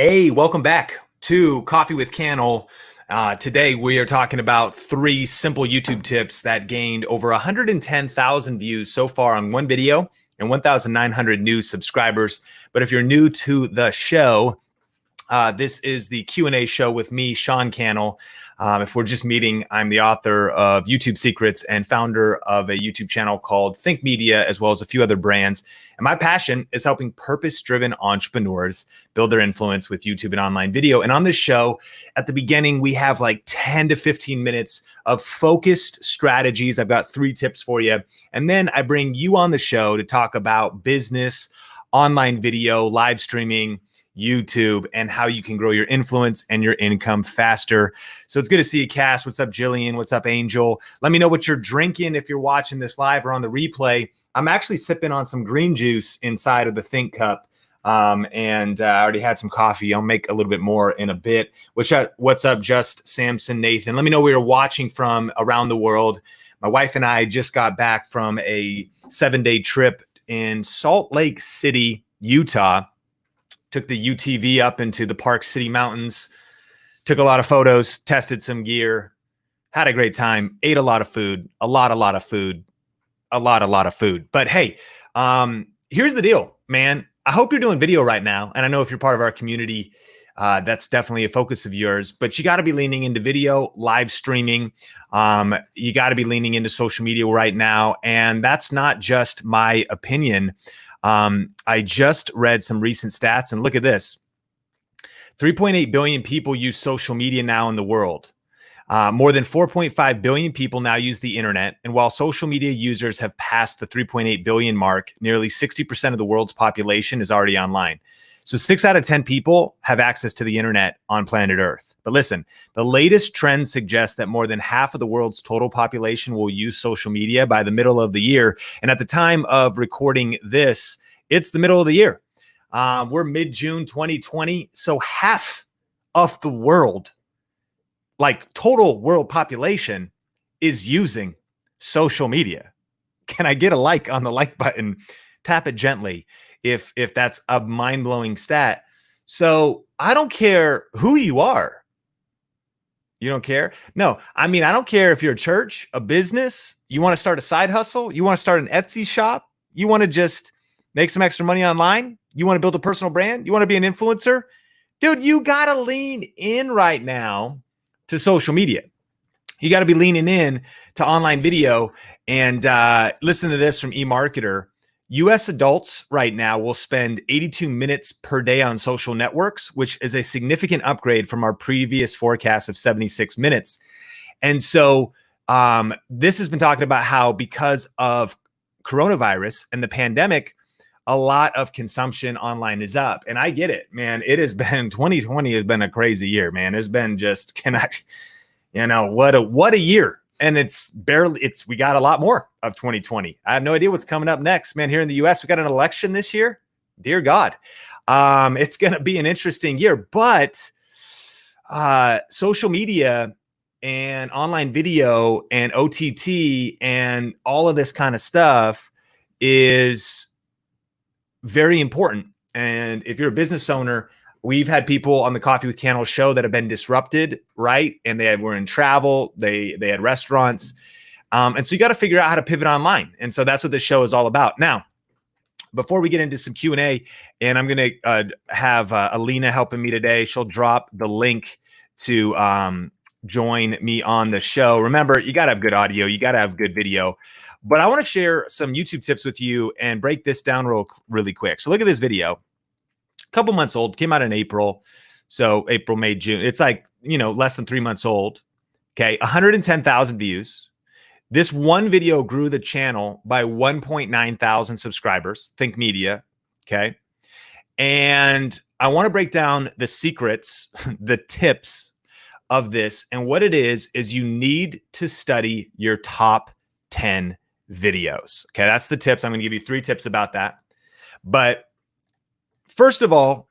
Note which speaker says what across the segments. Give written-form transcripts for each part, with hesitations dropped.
Speaker 1: Hey, welcome back to Coffee with Cannell. Today we are talking about 3 simple YouTube tips that gained over 110,000 views so far on one video and 1,900 new subscribers. But if you're new to the show, this is the Q&A show with me, Sean Cannell. If we're just meeting, I'm the author of YouTube Secrets and founder of a YouTube channel called Think Media, as well as a few other brands. And my passion is helping purpose-driven entrepreneurs build their influence with YouTube and online video. And on this show, at the beginning, we have like 10 to 15 minutes of focused strategies. I've got 3 tips for you. And then I bring you on the show to talk about business, online video, live streaming, YouTube, and how you can grow your influence and your income faster. So it's good to see you, Cass. What's up, Jillian? What's up, Angel? Let me know what you're drinking if you're watching this live or on the replay. I'm actually sipping on some green juice inside of the Think Cup, and I already had some coffee. I'll make a little bit more in a bit. What's up, Just Samson, Nathan? Let me know where you're watching from around the world. My wife and I just got back from a 7-day trip in Salt Lake City, Utah. Took the UTV up into the Park City Mountains, took a lot of photos, tested some gear, had a great time, ate a lot of food, a lot of food. But hey, here's the deal, man. I hope you're doing video right now. And I know if you're part of our community, that's definitely a focus of yours, but you got to be leaning into video, live streaming. You got to be leaning into social media right now. And that's not just my opinion. I just read some recent stats and look at this. 3.8 billion people use social media now in the world. More than 4.5 billion people now use the internet. And while social media users have passed the 3.8 billion mark, nearly 60% of the world's population is already online. So 6 out of 10 people have access to the internet on planet Earth. But listen, the latest trends suggest that more than half of the world's total population will use social media by the middle of the year. And at the time of recording this, it's the middle of the year. We're mid-June 2020. So half of the world, like total world population, is using social media. Can I get a like on the like button? Tap it gently if that's a mind-blowing stat. So I don't care who you are. You don't care? No, I mean, I don't care if you're a church, a business, you want to start a side hustle, you want to start an Etsy shop, you want to just make some extra money online, you want to build a personal brand, you want to be an influencer. Dude, you got to lean in right now to social media. You got to be leaning in to online video. And listen to this from eMarketer. US adults right now will spend 82 minutes per day on social networks, which is a significant upgrade from our previous forecast of 76 minutes. And so this has been talking about how because of coronavirus and the pandemic, a lot of consumption online is up. And I get it, man. It has been 2020 has been a crazy year, man. It's been just what a year. And we got a lot more of 2020. I have no idea what's coming up next, man. Here in the US, we got an election this year. Dear God. It's going to be an interesting year, but social media and online video and OTT and all of this kind of stuff is very important. And if you're a business owner, we've had people on the Coffee with Cannell show that have been disrupted, right? And they were in travel, they had restaurants. And so you got to figure out how to pivot online. And so that's what this show is all about. Now, before we get into some Q&A, and I'm going to have Alina helping me today. She'll drop the link to join me on the show. Remember, you got to have good audio. You got to have good video. But I want to share some YouTube tips with you and break this down really quick. So look at this video. Couple months old, came out in April. So April, May, June. It's like, less than 3 months old. Okay. 110,000 views. This one video grew the channel by 1.9 thousand subscribers. Think Media. Okay. And I want to break down the secrets, the tips of this. And what it is you need to study your top 10 videos. Okay. That's the tips. I'm going to give you 3 tips about that. But first of all,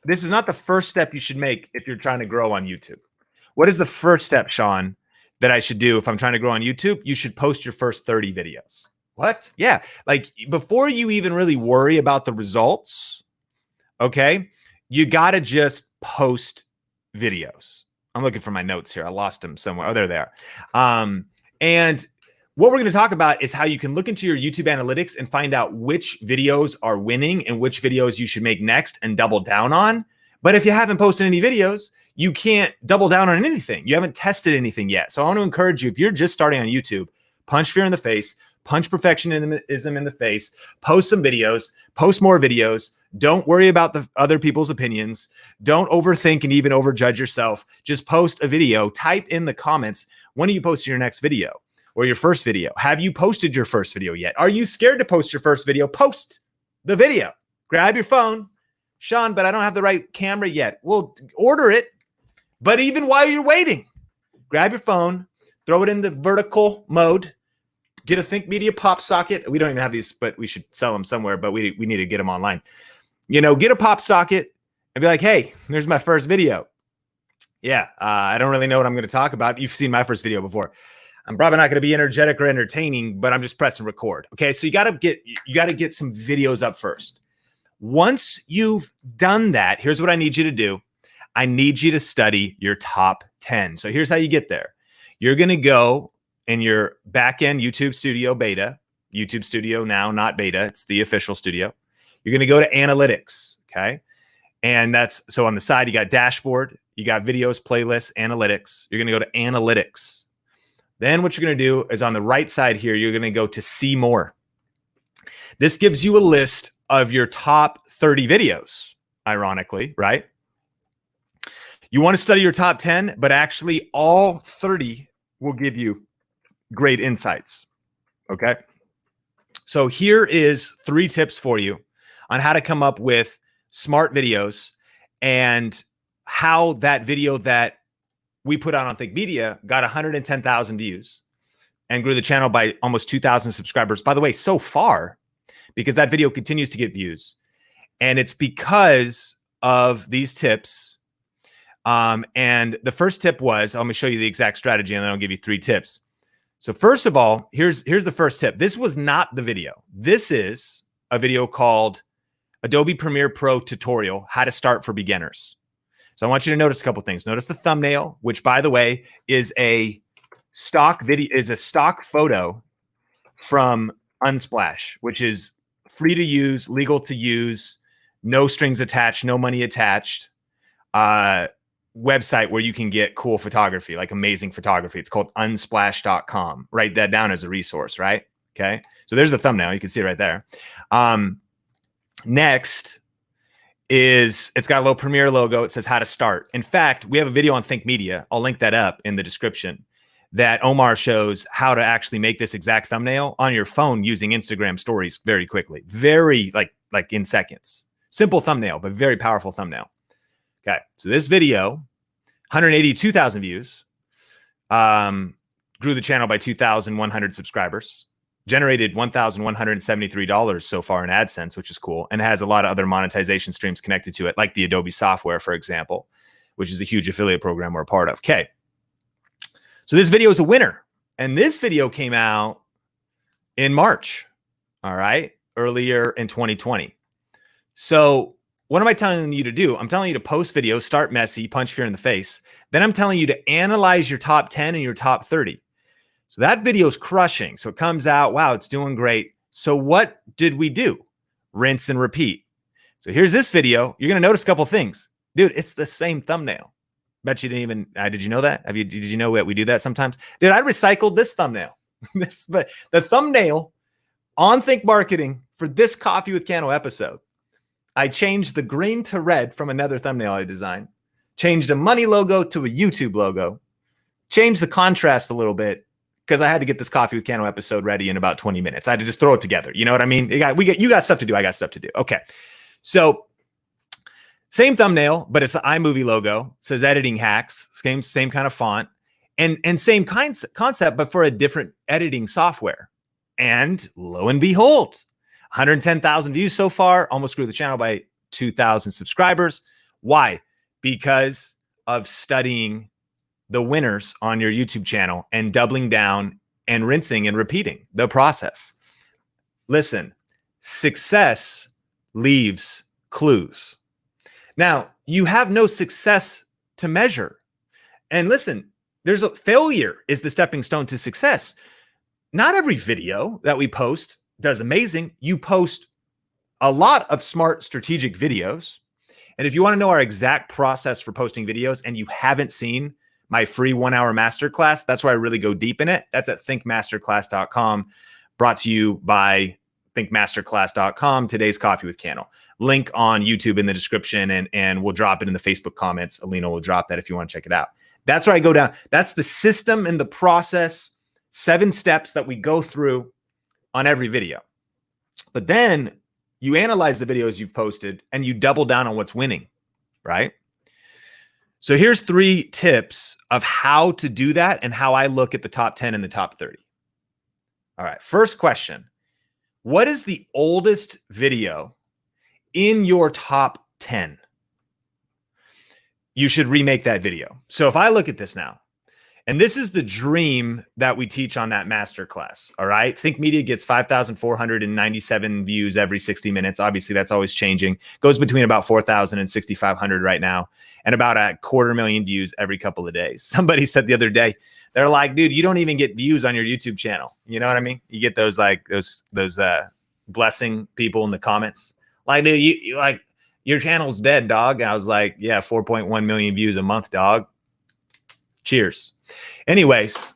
Speaker 1: this is not the first step you should make if you're trying to grow on YouTube. What is the first step, Sean, that I should do if I'm trying to grow on YouTube? You should post your first 30 videos. What? Yeah. Like before you even really worry about the results, okay, you got to just post videos. I'm looking for my notes here. I lost them somewhere. Oh, they're there. And what we're going to talk about is how you can look into your YouTube analytics and find out which videos are winning and which videos you should make next and double down on. But if you haven't posted any videos, you can't double down on anything. You haven't tested anything yet. So I want to encourage you, if you're just starting on YouTube, punch fear in the face, punch perfectionism in the face, post some videos, post more videos. Don't worry about the other people's opinions. Don't overthink and even overjudge yourself. Just post a video. Type in the comments, when are you posting your next video or your first video? Have you posted your first video yet? Are you scared to post your first video? Post the video. Grab your phone. Sean, but I don't have the right camera yet. Well, order it. But even while you're waiting, grab your phone, throw it in the vertical mode, get a Think Media pop socket. We don't even have these, but we should sell them somewhere, but we need to get them online. You know, get a pop socket and be like, hey, there's my first video. Yeah, I don't really know what I'm going to talk about. You've seen my first video before. I'm probably not going to be energetic or entertaining, but I'm just pressing record. Okay, so you got to get some videos up first. Once you've done that, here's what I need you to do. I need you to study your top 10. So here's how you get there. You're going to go in your back-end YouTube Studio beta, YouTube Studio now, not beta. It's the official studio. You're going to go to analytics, okay? And that's, so on the side, you got dashboard, you got videos, playlists, analytics. You're going to go to analytics. Then what you're going to do is on the right side here, you're going to go to see more. This gives you a list of your top 30 videos, ironically, right? You want to study your top 10, but actually all 30 will give you great insights, okay? So here is 3 tips for you on how to come up with smart videos and how that video that we put out on Think Media got 110,000 views and grew the channel by almost 2,000 subscribers. By the way, so far, because that video continues to get views. And it's because of these tips. And the first tip was, let me show you the exact strategy and then I'll give you 3 tips. So first of all, here's the first tip. This was not the video. This is a video called Adobe Premiere Pro Tutorial, How to Start for Beginners. So I want you to notice a couple things. Notice the thumbnail, which by the way is a stock video, is a stock photo from Unsplash, which is free to use, legal to use, no strings attached, no money attached. Website where you can get cool photography, like amazing photography. It's called unsplash.com. Write that down as a resource, right? Okay. So there's the thumbnail. You can see it right there. Next is, it's got a little Premiere logo. It says how to start. In fact, we have a video on Think Media. I'll link that up in the description that Omar shows how to actually make this exact thumbnail on your phone using Instagram stories very quickly. Very like in seconds. Simple thumbnail, but very powerful thumbnail. Okay, so this video, 182,000 views, grew the channel by 2,100 subscribers, generated $1,173 so far in AdSense, which is cool, and has a lot of other monetization streams connected to it, like the Adobe software, for example, which is a huge affiliate program we're a part of. Okay, so this video is a winner, and this video came out in March, all right, earlier in 2020. So what am I telling you to do? I'm telling you to post videos, start messy, punch fear in the face. Then I'm telling you to analyze your top 10 and your top 30. So that video is crushing. So it comes out, wow, it's doing great. So what did we do? Rinse and repeat. So here's this video. You're going to notice a couple things. Dude, it's the same thumbnail. Bet you didn't even, did you know that? Did you know that we do that sometimes? Dude, I recycled this thumbnail. But the thumbnail on Think Marketing for this Coffee with Cannell episode, I changed the green to red from another thumbnail I designed, changed a money logo to a YouTube logo, changed the contrast a little bit because I had to get this Coffee with Cannell episode ready in about 20 minutes. I had to just throw it together. You know what I mean? You got stuff to do. I got stuff to do. Okay. So same thumbnail, but it's an iMovie logo. It says editing hacks, same kind of font and same concept, but for a different editing software. And lo and behold, 110,000 views so far, almost grew the channel by 2,000 subscribers. Why? Because of studying the winners on your YouTube channel and doubling down and rinsing and repeating the process. Listen, success leaves clues. Now, you have no success to measure. And listen, there's a failure is the stepping stone to success. Not every video that we post does amazing. You post a lot of smart strategic videos. And if you want to know our exact process for posting videos and you haven't seen my free 1-hour masterclass, that's where I really go deep in it. That's at thinkmasterclass.com, brought to you by thinkmasterclass.com, today's coffee with Cannell. Link on YouTube in the description, and we'll drop it in the Facebook comments. Alina will drop that if you want to check it out. That's where I go down. That's the system and the process, 7 steps that we go through on every video. But then you analyze the videos you've posted and you double down on what's winning, right? So here's 3 tips of how to do that and how I look at the top 10 and the top 30. All right, first question. What is the oldest video in your top 10? You should remake that video. So if I look at this now, and this is the dream that we teach on that masterclass. All right. Think Media gets 5,497 views every 60 minutes. Obviously, that's always changing. Goes between about 4,000 and 6,500 right now, and about 250,000 views every couple of days. Somebody said the other day, they're like, dude, you don't even get views on your YouTube channel. You know what I mean? You get those like those blessing people in the comments. Like, dude, you like your channel's dead, dog. And I was like, yeah, 4.1 million views a month, dog. Cheers. Anyways,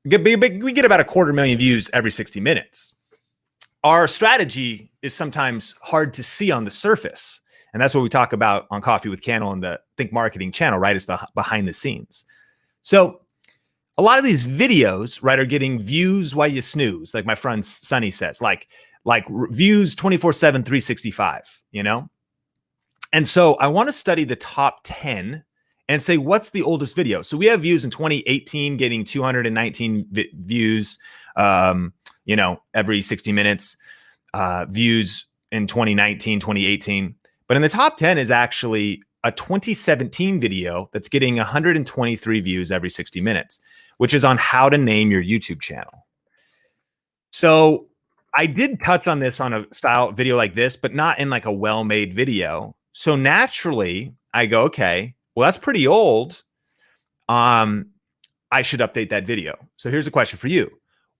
Speaker 1: we get about 250,000 views every 60 minutes. Our strategy is sometimes hard to see on the surface. And that's what we talk about on Coffee with Cannell and the Think Marketing channel, right? It's the behind the scenes. So a lot of these videos, right, are getting views while you snooze, like my friend Sonny says, like views 24/7, 365, you know? And so I want to study the top 10 and say, what's the oldest video? So we have views in 2018 getting 219 views, you know, every 60 minutes, views in 2019, 2018. But in the top 10 is actually a 2017 video that's getting 123 views every 60 minutes, which is on how to name your YouTube channel. So I did touch on this on a style video like this, but not in like a well-made video. So naturally I go, okay, well, that's pretty old. I should update that video. So here's a question for you.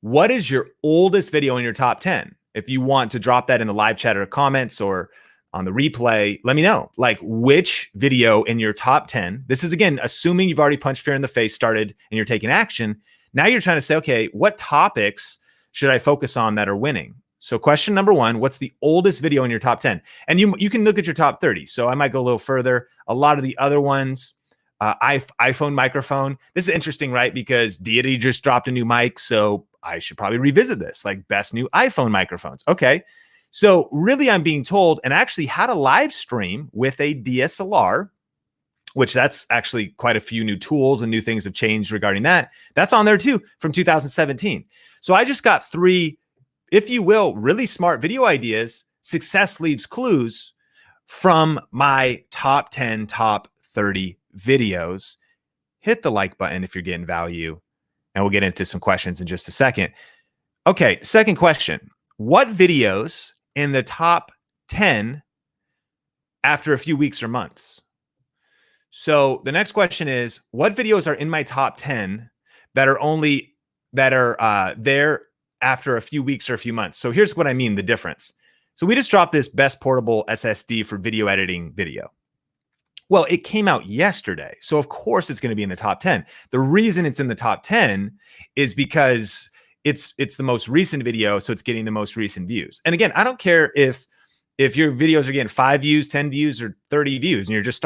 Speaker 1: What is your oldest video in your top 10? If you want to drop that in the live chat or comments or on the replay, let me know. Like which video in your top 10, this is again, assuming you've already punched fear in the face, started, and you're taking action. Now you're trying to say, okay, what topics should I focus on that are winning? So question number 1, what's the oldest video in your top 10? And you can look at your top 30. So I might go a little further. A lot of the other ones, iPhone microphone. This is interesting, right? Because Deity just dropped a new mic. So I should probably revisit this, like best new iPhone microphones. Okay. So really I'm being told, and actually had a live stream with a DSLR, which that's actually quite a few new tools and new things have changed regarding that. That's on there too from 2017. So I just got 3, if you will, really smart video ideas, success leaves clues from my top 10, top 30 videos. Hit the like button if you're getting value, and we'll get into some questions in just a second. Okay, second question. What videos in the top 10 after a few weeks or months? So the next question is, what videos are in my top 10 that are there after a few weeks or a few months? So here's what I mean, the difference. So we just dropped this best portable SSD for video editing video. Well, it came out yesterday. So of course it's going to be in the top 10. The reason it's in the top 10 is because it's the most recent video. So it's getting the most recent views. And again, I don't care if your videos are getting 5 views, 10 views, or 30 views, and you're just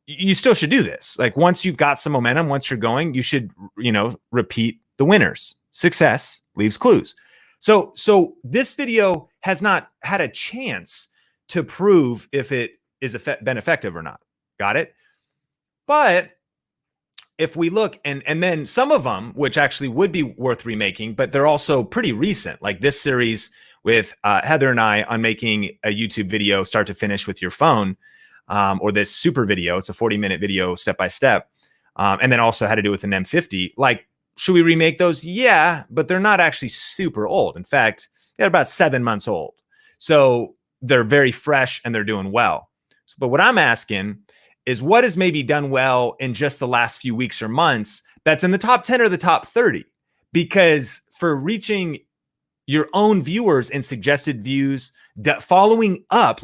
Speaker 1: you still should do this. Like once you've got some momentum, once you're going, you should, repeat the winners. Success leaves clues. So this video has not had a chance to prove if it is been effective or not. Got it? But if we look, and then some of them, which actually would be worth remaking, but they're also pretty recent, like this series with Heather and I on making a YouTube video start to finish with your phone, or this super video. It's a 40-minute video step-by-step. And then also had to do with an M50. Like, should we remake those? Yeah, but they're not actually super old. In fact, they're about 7 months old. So they're very fresh and they're doing well. So But what I'm asking is what has maybe done well in just the last few weeks or months that's in the top 10 or the top 30? Because for reaching your own viewers and suggested views, following up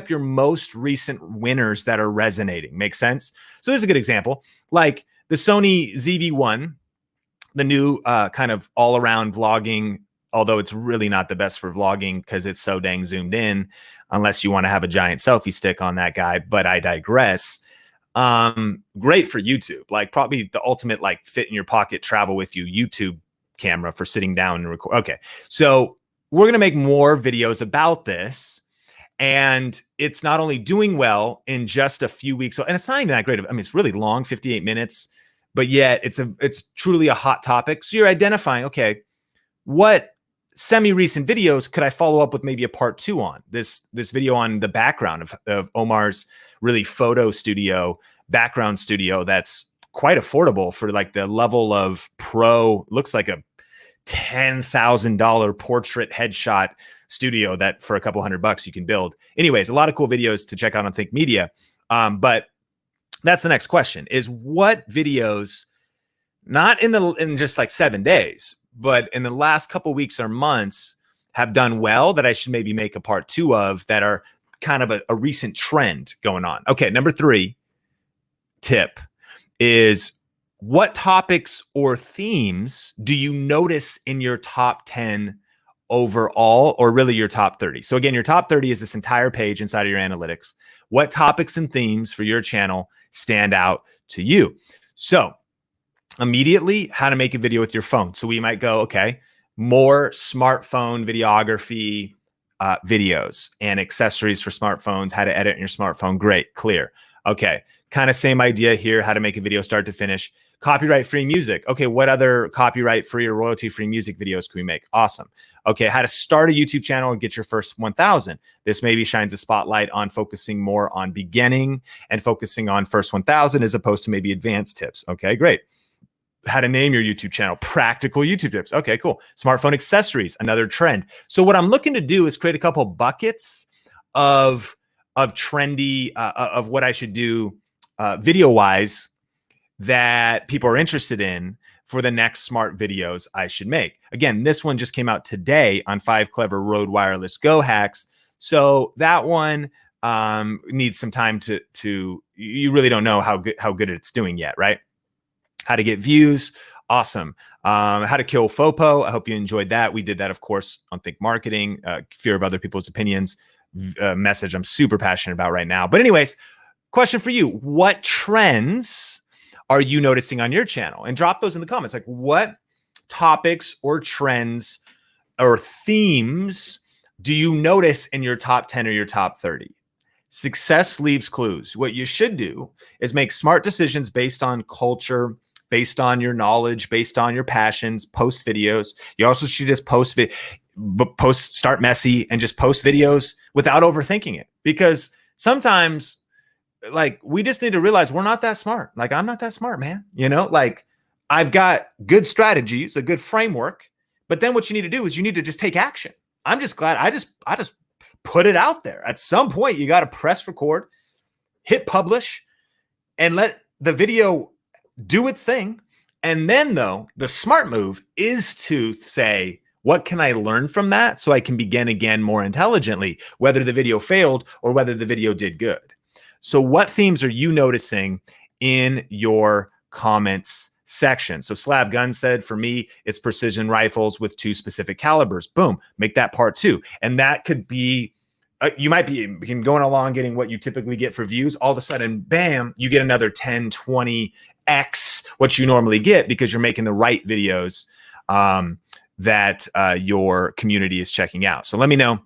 Speaker 1: your most recent winners that are resonating. Makes sense? So there's a good example, like the Sony ZV-1, the new kind of all-around vlogging, although it's really not the best for vlogging because it's so dang zoomed in, unless you want to have a giant selfie stick on that guy, but I digress. Great for YouTube, like probably the ultimate like fit in your pocket, travel with you YouTube camera for sitting down and record. Okay, so we're going to make more videos about this, and it's not only doing well in just a few weeks, and it's not even that great. I mean, it's really long, 58 minutes, but yet it's truly a hot topic. So you're identifying, okay, what semi-recent videos could I follow up with maybe a part 2 on? This video on the background of Omar's really photo studio, background studio that's quite affordable for like the level of pro, looks like a $10,000 portrait headshot studio that for a couple $100 you can build. Anyways, a lot of cool videos to check out on Think Media. But that's the next question, is what videos, not in just like 7 days, but in the last couple weeks or months have done well that I should maybe make a part 2 of, that are kind of a recent trend going on. Okay, number 3 tip is, what topics or themes do you notice in your top 10 overall, or really your top 30? So again, your top 30 is this entire page inside of your analytics. What topics and themes for your channel stand out to you? So immediately, how to make a video with your phone. So we might go, okay, more smartphone videography videos and accessories for smartphones, how to edit in your smartphone. Great, clear. Okay, kind of same idea here, how to make a video start to finish. Copyright-free music. Okay, what other copyright-free or royalty-free music videos can we make? Awesome. Okay, how to start a YouTube channel and get your first 1,000. This maybe shines a spotlight on focusing more on beginning and focusing on first 1,000 as opposed to maybe advanced tips. Okay, great. How to name your YouTube channel, practical YouTube tips. Okay, cool. Smartphone accessories, another trend. So what I'm looking to do is create a couple buckets of trendy, of what I should do video-wise that people are interested in for the next smart videos I should make. Again, this one just came out today on 5 clever Rode wireless Go hacks. So that one needs some time to you really don't know how good it's doing yet, right? How to get views. Awesome. How to kill FOPO. I hope you enjoyed that. We did that, of course, on Think Marketing, fear of other people's opinions, message I'm super passionate about right now. But anyways, question for you. What trends are you noticing on your channel? And drop those in the comments. Like, what topics or trends or themes do you notice in your top 10 or your top 30? Success leaves clues. What you should do is make smart decisions based on culture, based on your knowledge, based on your passions. Post videos. You also should just start messy and just post videos without overthinking it. Because sometimes, like, we just need to realize we're not that smart. Like, I'm not that smart, man. You know, like, I've got good strategies, a good framework, but then what you need to do is you need to just take action. I'm just glad I just put it out there. At some point, you got to press record, hit publish, and let the video do its thing. And then, though, the smart move is to say, what can I learn from that so I can begin again more intelligently, whether the video failed or whether the video did good. So what themes are you noticing in your comments section? So Slav Gun said, for me, it's precision rifles with 2 specific calibers. Boom, make that part 2. And that could be, you might be going along getting what you typically get for views. All of a sudden, bam, you get another 10, 20x what you normally get because you're making the right videos that your community is checking out. So let me know.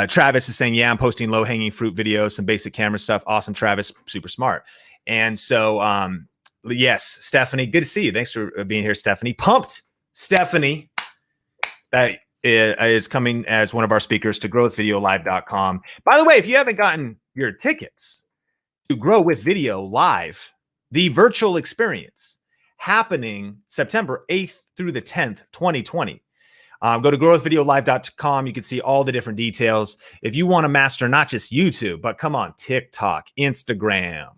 Speaker 1: Travis is saying, yeah, I'm posting low-hanging fruit videos, some basic camera stuff. Awesome, Travis, super smart. And so, yes, Stephanie, good to see you. Thanks for being here, Stephanie. Pumped, Stephanie, that is coming as one of our speakers to growwithvideolive.com. By the way, if you haven't gotten your tickets to Grow with Video Live, the virtual experience happening September 8th through the 10th, 2020. Go to growwithvideolive.com. You can see all the different details. If you want to master not just YouTube, but come on, TikTok, Instagram,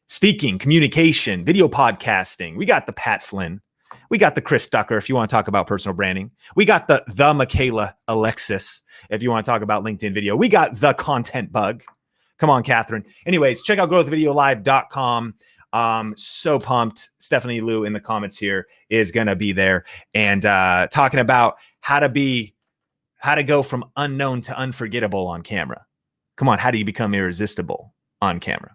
Speaker 1: speaking, communication, video podcasting. We got the Pat Flynn. We got the Chris Ducker if you want to talk about personal branding. We got the Michaela Alexis if you want to talk about LinkedIn video. We got the Content Bug. Come on, Catherine. Anyways, check out growwithvideolive.com. So pumped. Stephanie Lou in the comments here is going to be there and talking about how to go from unknown to unforgettable on camera. Come on, how do you become irresistible on camera?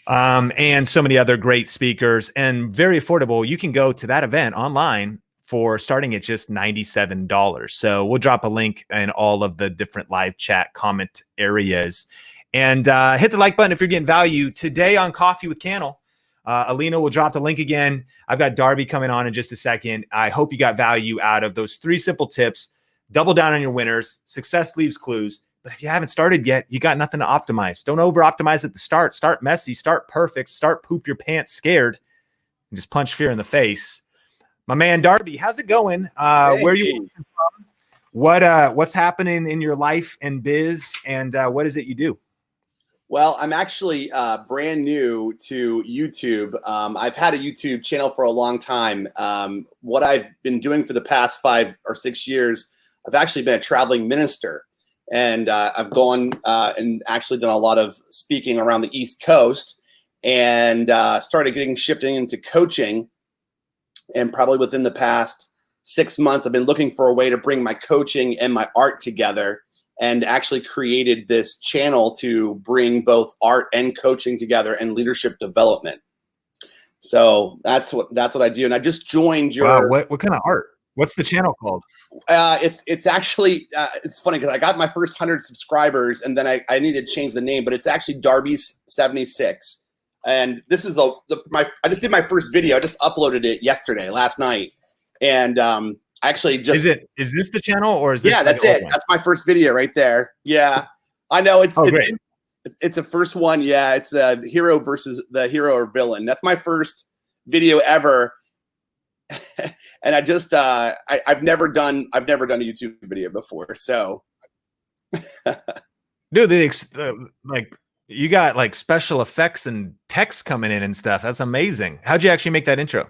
Speaker 1: And so many other great speakers and very affordable. You can go to that event online for starting at just $97. So we'll drop a link in all of the different live chat comment areas. And hit the like button if you're getting value today on Coffee with Cannell. Alina will drop the link again. I've got Darby coming on in just a second. I hope you got value out of those 3 simple tips. Double down on your winners. Success leaves clues. But if you haven't started yet, you got nothing to optimize. Don't over-optimize at the start. Start messy. Start perfect. Start poop your pants scared. And just punch fear in the face. My man Darby, how's it going?
Speaker 2: Hey.
Speaker 1: Where are you from? What's happening in your life and biz? And what is it you do?
Speaker 2: Well, I'm actually brand new to YouTube. I've had a YouTube channel for a long time. What I've been doing for the past 5 or 6 years, I've actually been a traveling minister. And I've gone and actually done a lot of speaking around the East Coast and started shifting into coaching. And probably within the past 6 months, I've been looking for a way to bring my coaching and my art together, and actually created this channel to bring both art and coaching together and leadership development. So that's what I do. And I just joined your.
Speaker 1: Wow, what kind of art? What's the channel called?
Speaker 2: It's actually it's funny because I got my first 100 subscribers and then I needed to change the name, but it's actually Darbys 76. And this is I just did my first video. I just uploaded it last night, and actually just
Speaker 1: is this the channel or is this
Speaker 2: that's it. That's my first video right there. Yeah, I know it's it's a first one. Yeah, it's hero versus the hero or villain. That's my first video ever. And I just I've never done a YouTube video before, so
Speaker 1: dude, like you got like special effects and text coming in and stuff. That's amazing. How'd you actually make that intro?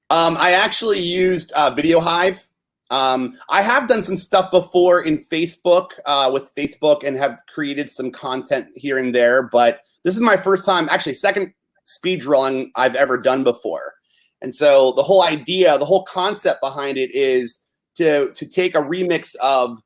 Speaker 2: I actually used Video Hive. I have done some stuff before in Facebook with Facebook and have created some content here and there, but this is my first time, actually second speed drawing I've ever done before. And so the whole idea, the whole concept behind it is to take a remix of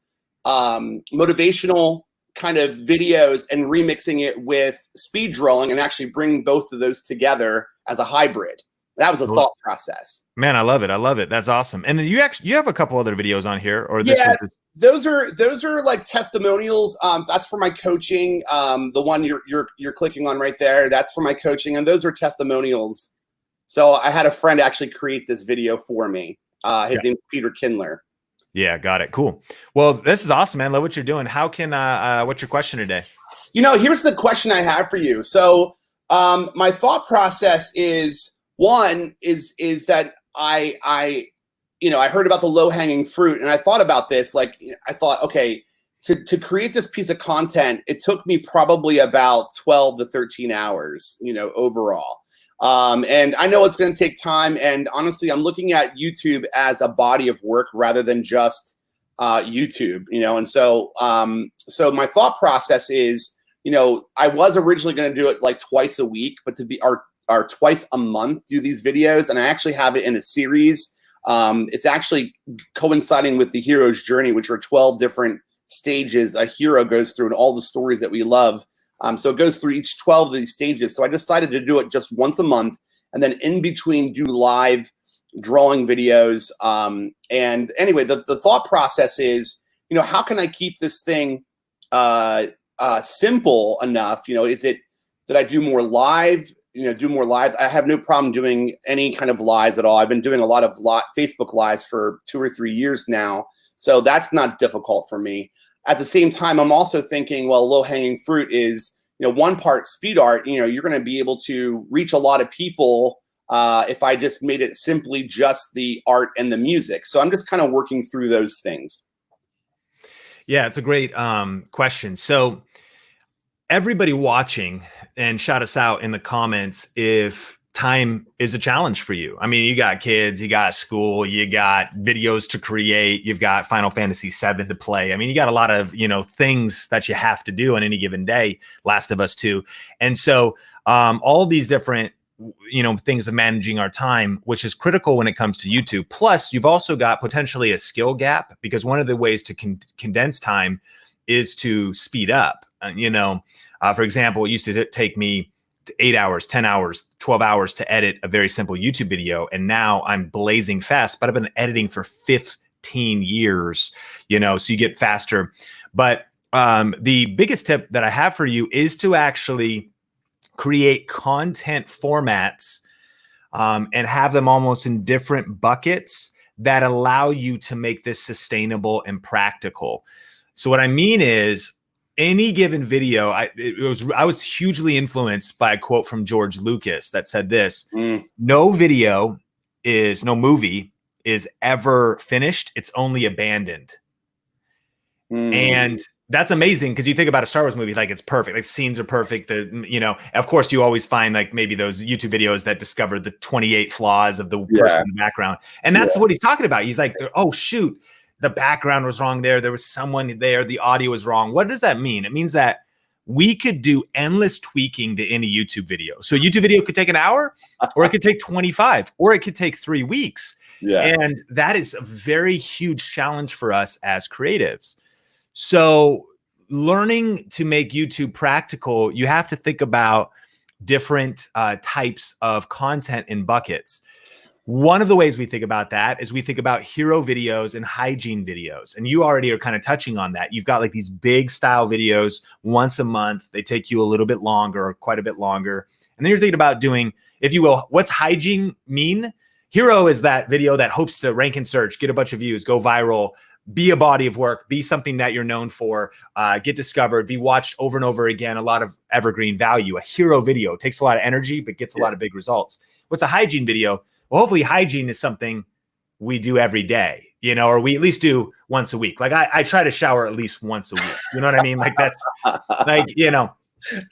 Speaker 2: motivational kind of videos and remixing it with speed drawing and actually bring both of those together as a hybrid. That was the thought process.
Speaker 1: Man, I love it. I love it. That's awesome. And then you have a couple other videos on here, or this
Speaker 2: those are like testimonials. That's for my coaching. The one you're clicking on right there, that's for my coaching, and those are testimonials. So I had a friend actually create this video for me. His name's Peter Kindler.
Speaker 1: Yeah, got it. Cool. Well, this is awesome, man. Love what you're doing. How can what's your question today?
Speaker 2: Here's the question I have for you. So my thought process is that I heard about the low-hanging fruit, and I thought about this. Like, I thought, okay, to create this piece of content, it took me probably about 12 to 13 hours, overall. And I know it's going to take time. And honestly, I'm looking at YouTube as a body of work rather than just YouTube, And so my thought process is, I was originally going to do it like twice a week, but to be or twice a month do these videos. And I actually have it in a series. It's actually coinciding with the hero's journey, which are 12 different stages a hero goes through and all the stories that we love. So it goes through each 12 of these stages. So I decided to do it just once a month, and then in between do live drawing videos. And anyway, the thought process is, how can I keep this thing simple enough? Is it that I do more live? Do more lives. I have no problem doing any kind of lives at all. I've been doing a lot of Facebook lives for 2 or 3 years now, so that's not difficult for me. At the same time, I'm also thinking, well, low-hanging fruit is, one part speed art. You're going to be able to reach a lot of people if I just made it simply just the art and the music. So I'm just kind of working through those things.
Speaker 1: Yeah, it's a great question. So everybody watching, and shout us out in the comments if time is a challenge for you. I mean, you got kids, you got school, you got videos to create, you've got Final Fantasy VII to play. I mean, you got a lot of, things that you have to do on any given day, Last of Us 2. And so all these different things of managing our time, which is critical when it comes to YouTube. Plus, you've also got potentially a skill gap, because one of the ways to condense time is to speed up. For example, it used to take me 8 hours, 10 hours, 12 hours to edit a very simple YouTube video. And now I'm blazing fast, but I've been editing for 15 years, so you get faster. But the biggest tip that I have for you is to actually create content formats and have them almost in different buckets that allow you to make this sustainable and practical. So what I mean is, any given video, I was hugely influenced by a quote from George Lucas that said this: no movie is ever finished. It's only abandoned. And that's amazing, because you think about a Star Wars movie, like it's perfect, like scenes are perfect. Of course you always find like maybe those YouTube videos that discover the 28 flaws of the person in the background. And that's what he's talking about. He's like, oh shoot, the background was wrong there. There was someone there. The audio was wrong. What does that mean? It means that we could do endless tweaking to any YouTube video. So a YouTube video could take an hour, or it could take 25, or it could take 3 weeks. Yeah. And that is a very huge challenge for us as creatives. So learning to make YouTube practical, you have to think about different types of content in buckets. One of the ways we think about that is we think about hero videos and hygiene videos. And you already are kind of touching on that. You've got like these big style videos once a month. They take you a little bit longer, or quite a bit longer. And then you're thinking about doing, if you will, what's hygiene mean? Hero is that video that hopes to rank in search, get a bunch of views, go viral, be a body of work, be something that you're known for, get discovered, be watched over and over again, a lot of evergreen value. A hero video takes a lot of energy, but gets a lot of big results. What's a hygiene video? Well, hopefully hygiene is something we do every day, or we at least do once a week. Like I try to shower at least once a week. You know what I mean? Like that's like,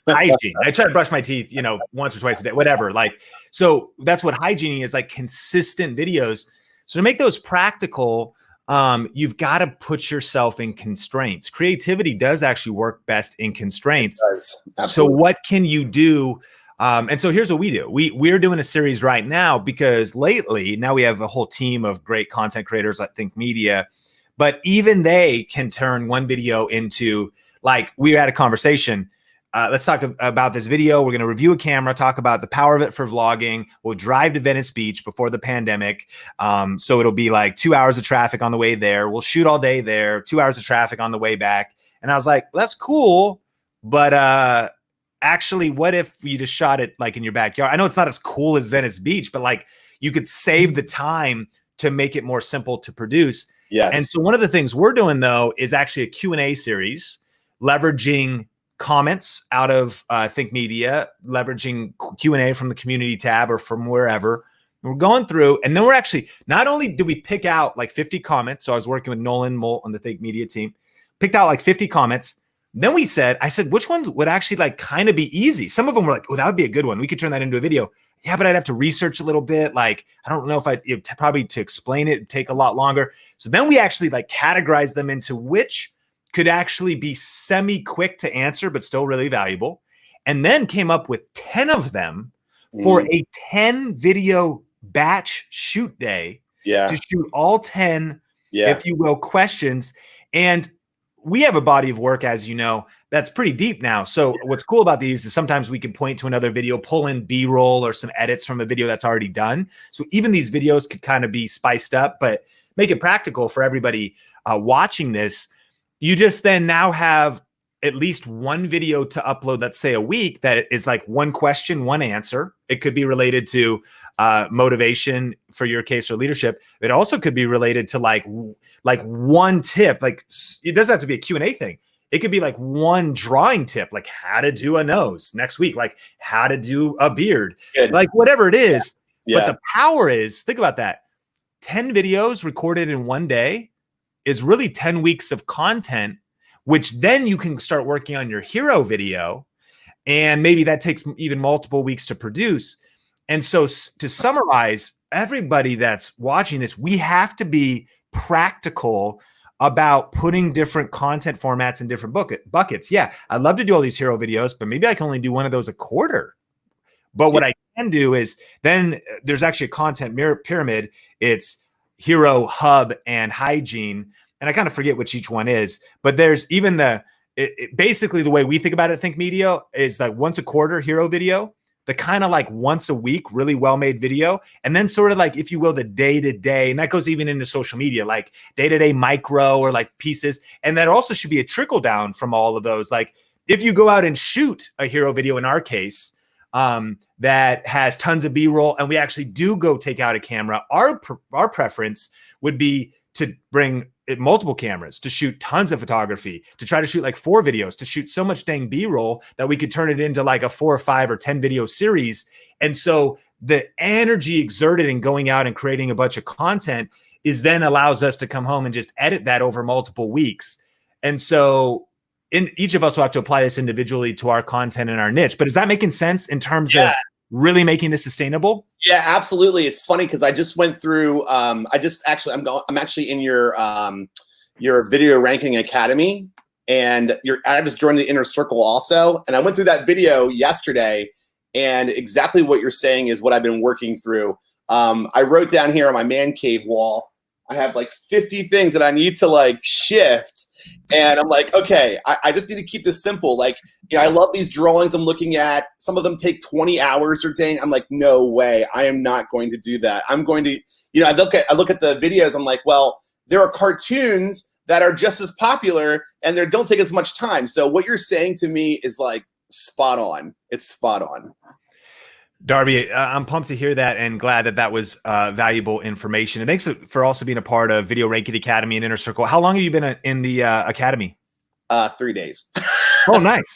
Speaker 1: hygiene. I try to brush my teeth, once or twice a day, whatever. Like, so that's what hygiene is, like consistent videos. So to make those practical, you've got to put yourself in constraints. Creativity does actually work best in constraints. So what can you do? And so here's what we do. We're doing a series right now, because lately now we have a whole team of great content creators at Think Media, but even they can turn one video into, like, we had a conversation. Let's talk about this video. We're going to review a camera, talk about the power of it for vlogging. We'll drive to Venice Beach before the pandemic. So it'll be like 2 hours of traffic on the way there. We'll shoot all day there, 2 hours of traffic on the way back. And I was like, that's cool. But actually, what if you just shot it like in your backyard? I know it's not as cool as Venice Beach, but like you could save the time to make it more simple to produce. Yes. And so one of the things we're doing, though, is actually a Q&A series, leveraging comments out of Think Media, leveraging Q&A from the community tab or from wherever. We're going through, and then we're actually, not only did we pick out like 50 comments, so I was working with Nolan Molt on the Think Media team, picked out like 50 comments. Then I said, which ones would actually like kind of be easy? Some of them were like, oh, that would be a good one. We could turn that into a video. Yeah, but I'd have to research a little bit. Like, I don't know if probably to explain it, it'd take a lot longer. So then we actually like categorized them into which could actually be semi-quick to answer, but still really valuable. And then came up with 10 of them for a 10 video batch shoot day to shoot all 10, if you will, questions. And we have a body of work, as you know, that's pretty deep now. So what's cool about these is sometimes we can point to another video, pull in B-roll or some edits from a video that's already done. So even these videos could kind of be spiced up, but make it practical for everybody watching this. You just then now have at least one video to upload, let's say a week, that is like one question, one answer. It could be related to motivation for your case or leadership. It also could be related to like one tip. Like it doesn't have to be a Q&A thing. It could be like one drawing tip, like how to do a nose next week, like how to do a beard, like whatever it is.
Speaker 2: Yeah.
Speaker 1: But the power is, think about that. 10 videos recorded in one day is really 10 weeks of content, which then you can start working on your hero video. And maybe that takes even multiple weeks to produce. And so to summarize, everybody that's watching this, we have to be practical about putting different content formats in different buckets. Yeah, I'd love to do all these hero videos, but maybe I can only do one of those a quarter. But what I can do is then there's actually a content pyramid. It's hero, hub, and hygiene. And I kind of forget which each one is, but there's even basically the way we think about it, Think Media, is like once a quarter hero video, the kind of like once a week, really well-made video. And then sort of like, if you will, the day-to-day, and that goes even into social media, like day-to-day micro or like pieces. And that also should be a trickle down from all of those. Like if you go out and shoot a hero video, in our case, that has tons of B-roll, and we actually do go take out a camera, our preference would be to bring multiple cameras, to shoot tons of photography, to try to shoot like 4 videos, to shoot so much dang B-roll that we could turn it into like a 4 or 5 or 10 video series. And so the energy exerted in going out and creating a bunch of content is then allows us to come home and just edit that over multiple weeks. And so each of us will have to apply this individually to our content and our niche. But is that making sense in terms of really making this sustainable?
Speaker 2: Yeah, absolutely. It's funny because I just went through. I'm actually in your video ranking academy, and I just joined the inner circle also. And I went through that video yesterday, and exactly what you're saying is what I've been working through. I wrote down here on my man cave wall, I have like 50 things that I need to like shift. And I'm like, okay, I just need to keep this simple. Like, I love these drawings I'm looking at. Some of them take 20 hours or dang. I'm like, no way. I am not going to do that. I'm going to, I look at the videos. I'm like, well, there are cartoons that are just as popular and they don't take as much time. So what you're saying to me is like spot on. It's spot on.
Speaker 1: Darby, I'm pumped to hear that and glad that was valuable information. And thanks for also being a part of Video Ranking Academy and Inner Circle. How long have you been in the academy?
Speaker 2: 3 days.
Speaker 1: Oh, nice.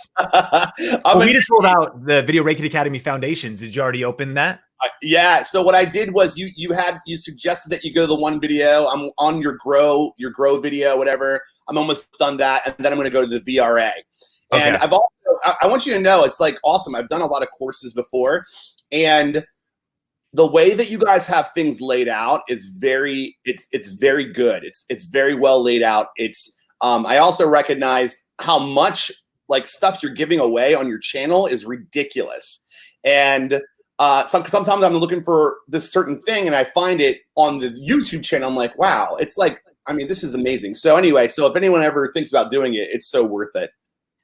Speaker 1: We just rolled out the Video Ranking Academy Foundations. Did you already open that?
Speaker 2: Yeah. So what I did was you suggested that you go to the one video. I'm on your grow video, whatever. I'm almost done that, and then I'm going to go to the VRA. Okay. And I want you to know, it's like awesome. I've done a lot of courses before, and the way that you guys have things laid out is very good. It's very well laid out. I also recognize how much like stuff you're giving away on your channel is ridiculous. And sometimes I'm looking for this certain thing and I find it on the YouTube channel. I'm like, wow, it's like, I mean, this is amazing. So anyway, so if anyone ever thinks about doing it, it's so worth it.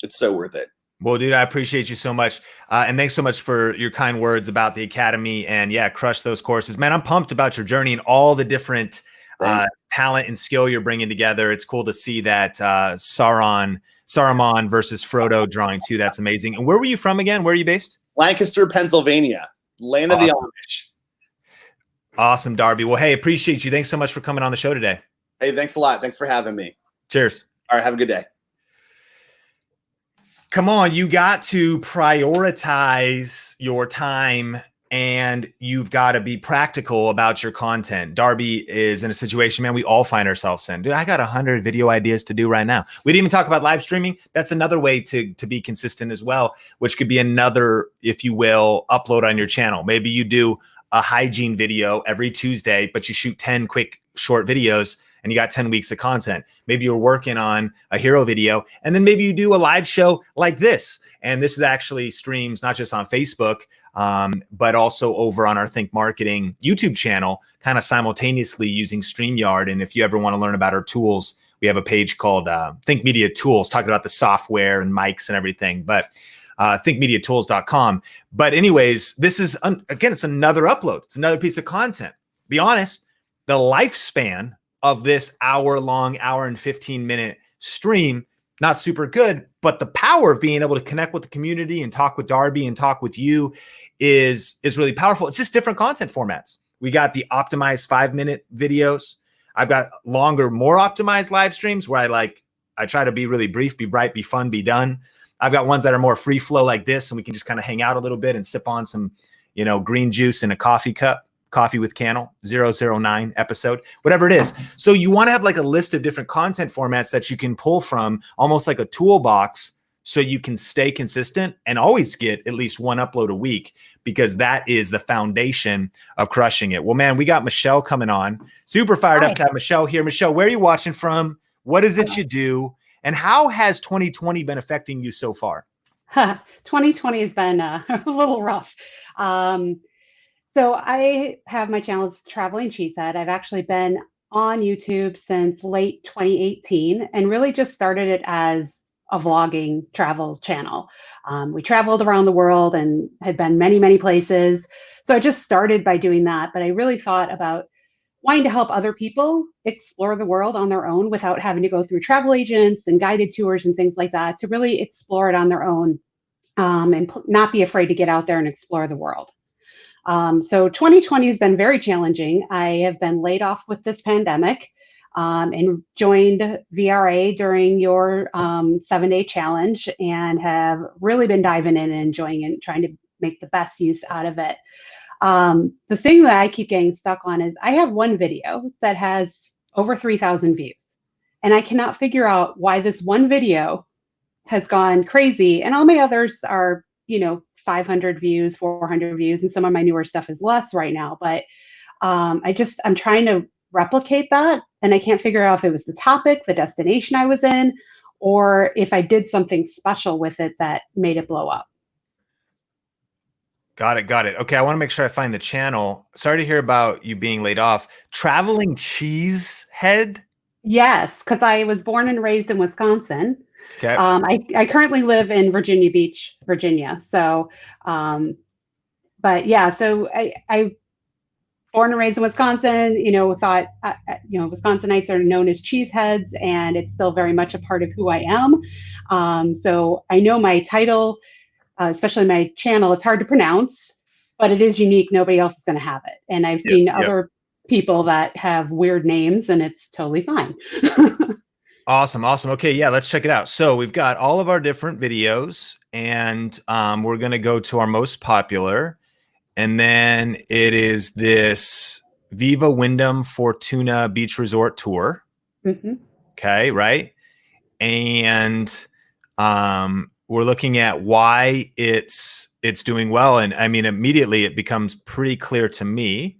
Speaker 2: It's so worth it.
Speaker 1: Well, dude, I appreciate you so much. And thanks so much for your kind words about the academy, and yeah, crush those courses, man. I'm pumped about your journey and all the different talent and skill you're bringing together. It's cool to see that Saruman versus Frodo drawing too. That's amazing. And where were you from again? Where are you based?
Speaker 2: Lancaster, Pennsylvania, land of the Amish.
Speaker 1: Awesome, Darby. Well, hey, appreciate you. Thanks so much for coming on the show today.
Speaker 2: Hey, thanks a lot. Thanks for having me.
Speaker 1: Cheers.
Speaker 2: All right, have a good day.
Speaker 1: Come on, you got to prioritize your time and you've got to be practical about your content. Darby is in a situation, man, we all find ourselves in. Dude, I got 100 video ideas to do right now. We didn't even talk about live streaming. That's another way to be consistent as well, which could be another, if you will, upload on your channel. Maybe you do a hygiene video every Tuesday, but you shoot 10 quick short videos and you got 10 weeks of content. Maybe you're working on a hero video, and then maybe you do a live show like this. And this is actually streams not just on Facebook, but also over on our Think Marketing YouTube channel, kind of simultaneously using StreamYard. And if you ever want to learn about our tools, we have a page called Think Media Tools, talking about the software and mics and everything. But thinkmediatools.com. But anyways, this is, again, it's another upload. It's another piece of content. Be honest, the lifespan of this hour-long, hour and 15-minute stream, not super good, but the power of being able to connect with the community and talk with Darby and talk with you is really powerful. It's just different content formats. We got the optimized 5-minute videos. I've got longer, more optimized live streams where I try to be really brief, be bright, be fun, be done. I've got ones that are more free flow like this, and we can just kind of hang out a little bit and sip on some, green juice in a coffee cup. Coffee with Cannell 009 episode, whatever it is. So you want to have like a list of different content formats that you can pull from, almost like a toolbox, so you can stay consistent and always get at least one upload a week, because that is the foundation of crushing it. Well, man, we got Michelle coming on. Super fired up to have Michelle here. Michelle, where are you watching from? What is it you do? And how has 2020 been affecting you so far?
Speaker 3: 2020 has been a little rough. So I have my channel, it's Traveling Cheesehead. I've actually been on YouTube since late 2018 and really just started it as a vlogging travel channel. We traveled around the world and had been many, many places. So I just started by doing that, but I really thought about wanting to help other people explore the world on their own without having to go through travel agents and guided tours and things like that, to really explore it on their own, and not be afraid to get out there and explore the world. So 2020 has been very challenging. I have been laid off with this pandemic, and joined VRA during your 7-day challenge, and have really been diving in and enjoying it and trying to make the best use out of it. The thing that I keep getting stuck on is I have one video that has over 3,000 views, and I cannot figure out why this one video has gone crazy, and all my others are, 500 views, 400 views, and some of my newer stuff is less right now. But I'm trying to replicate that, and I can't figure out if it was the topic, the destination I was in, or if I did something special with it that made it blow up.
Speaker 1: Got it. Okay, I want to make sure I find the channel. Sorry to hear about you being laid off. Traveling Cheesehead?
Speaker 3: Yes, because I was born and raised in Wisconsin.
Speaker 1: Okay.
Speaker 3: I currently live in Virginia Beach, Virginia. So, but yeah, so I born and raised in Wisconsin, thought, Wisconsinites are known as cheeseheads, and it's still very much a part of who I am. So I know my title, especially my channel, it's hard to pronounce, but it is unique. Nobody else is going to have it. And I've seen other people that have weird names, and it's totally fine.
Speaker 1: Awesome. Okay, yeah, let's check it out. So we've got all of our different videos, and we're going to go to our most popular. And then it is this Viva Wyndham Fortuna Beach Resort Tour.
Speaker 3: Mm-hmm.
Speaker 1: Okay, right? And we're looking at why it's doing well. And I mean, immediately it becomes pretty clear to me.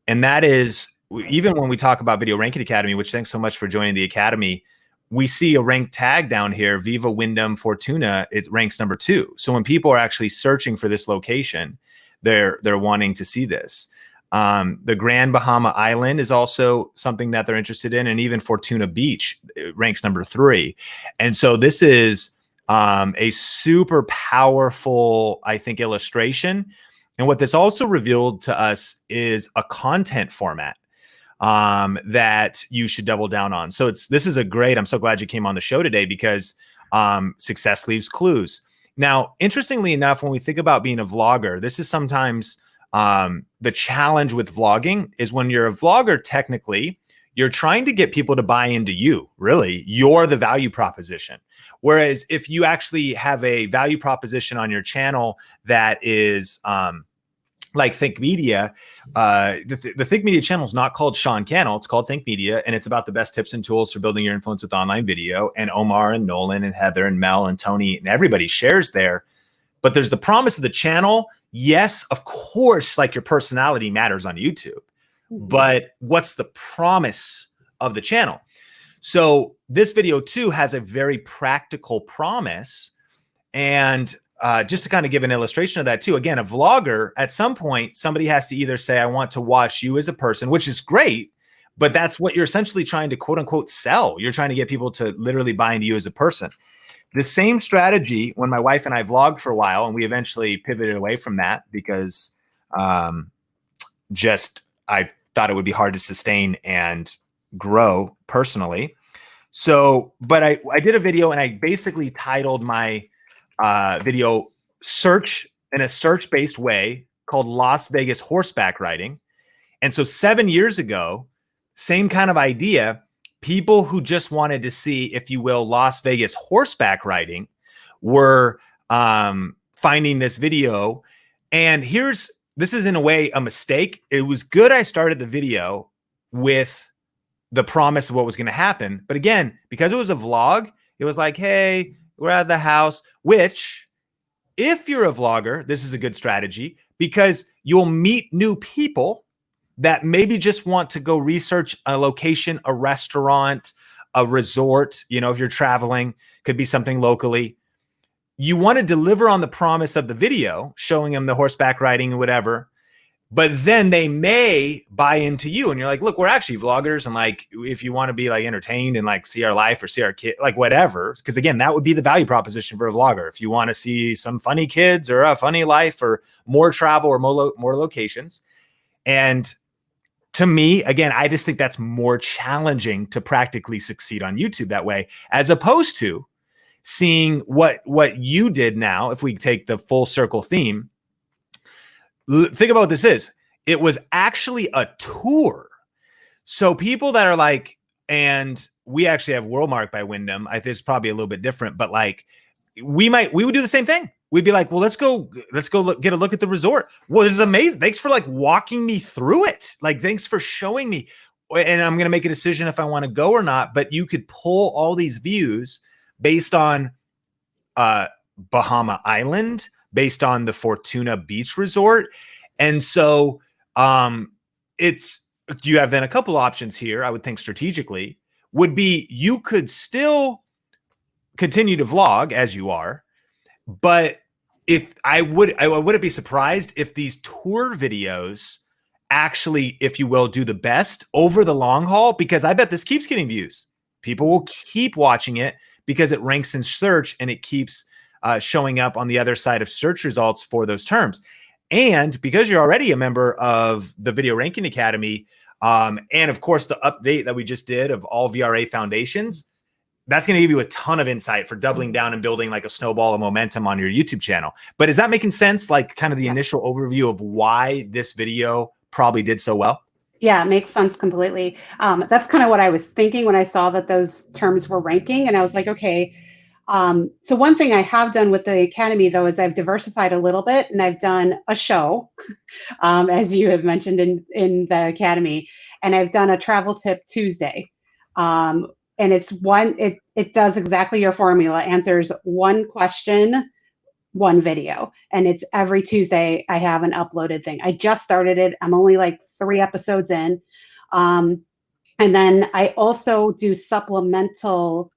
Speaker 1: And that is, even when we talk about Video Ranking Academy, which thanks so much for joining the Academy, we see a rank tag down here, Viva Wyndham Fortuna, it ranks number 2. So when people are actually searching for this location, they're wanting to see this. The Grand Bahama Island is also something that they're interested in, and even Fortuna Beach ranks number 3. And so this is a super powerful, I think, illustration. And what this also revealed to us is a content format that you should double down on. So this is a great, I'm so glad you came on the show today, because success leaves clues. Now, interestingly enough, when we think about being a vlogger, this is sometimes the challenge with vlogging is when you're a vlogger, technically, you're trying to get people to buy into you. Really, you're the value proposition. Whereas if you actually have a value proposition on your channel that is like Think Media, the Think Media channel is not called Sean Cannell, it's called Think Media, and it's about the best tips and tools for building your influence with online video. And Omar and Nolan and Heather and Mel and Tony and everybody shares there. But there's the promise of the channel. Yes, of course, like your personality matters on YouTube, but what's the promise of the channel? So this video too has a very practical promise. And just to kind of give an illustration of that too, again, a vlogger, at some point, somebody has to either say, I want to watch you as a person, which is great, but that's what you're essentially trying to quote unquote sell. You're trying to get people to literally buy into you as a person. The same strategy when my wife and I vlogged for a while, and we eventually pivoted away from that because I thought it would be hard to sustain and grow personally. So, but I did a video, and I basically titled my video search in a search-based way called Las Vegas horseback riding. And so 7 years ago, same kind of idea, people who just wanted to see, if you will, Las Vegas horseback riding were finding this video. And here's this is in a way a mistake. It was good I started the video with the promise of what was going to happen. But again, because it was a vlog, it was like, hey, we're at the house, which if you're a vlogger, this is a good strategy because you'll meet new people that maybe just want to go research a location, a restaurant, a resort. You know, if you're traveling, could be something locally. You want to deliver on the promise of the video, showing them the horseback riding and whatever, but then they may buy into you and you're like, look, we're actually vloggers. And like, if you want to be like entertained and like see our life or see our kid, like whatever, because again, that would be the value proposition for a vlogger. If you want to see some funny kids or a funny life or more travel or more locations. And to me, again, I just think that's more challenging to practically succeed on YouTube that way, as opposed to seeing what you did now. If we take the full circle theme, think about what this is. It was actually a tour. So people that are like, and we actually have Worldmark by Wyndham. I think it's probably a little bit different, but like we would do the same thing. We'd be like, well, let's go get a look at the resort. Well, this is amazing. Thanks for like walking me through it. Like, thanks for showing me. And I'm going to make a decision if I want to go or not. But you could pull all these views based on Bahama Island, based on the Fortuna Beach Resort. And so you have then a couple options here. I would think strategically would be you could still continue to vlog as you are, but if I wouldn't be surprised if these tour videos actually, if you will, do the best over the long haul, because I bet this keeps getting views. People will keep watching it because it ranks in search and it keeps showing up on the other side of search results for those terms. And because you're already a member of the Video Ranking Academy, and of course the update that we just did of all VRA foundations, that's going to give you a ton of insight for doubling down and building like a snowball of momentum on your YouTube channel. But is that making sense? Like kind of the initial overview of why this video probably did so well?
Speaker 3: Yeah, it makes sense completely. That's kind of what I was thinking when I saw that those terms were ranking. And I was like, okay. So one thing I have done with the Academy, though, is I've diversified a little bit and I've done a show, as you have mentioned in the Academy, and I've done a Travel Tip Tuesday. And it does exactly your formula, answers one question, one video. And it's every Tuesday I have an uploaded thing. I just started it. I'm only like 3 episodes in. And then I also do supplemental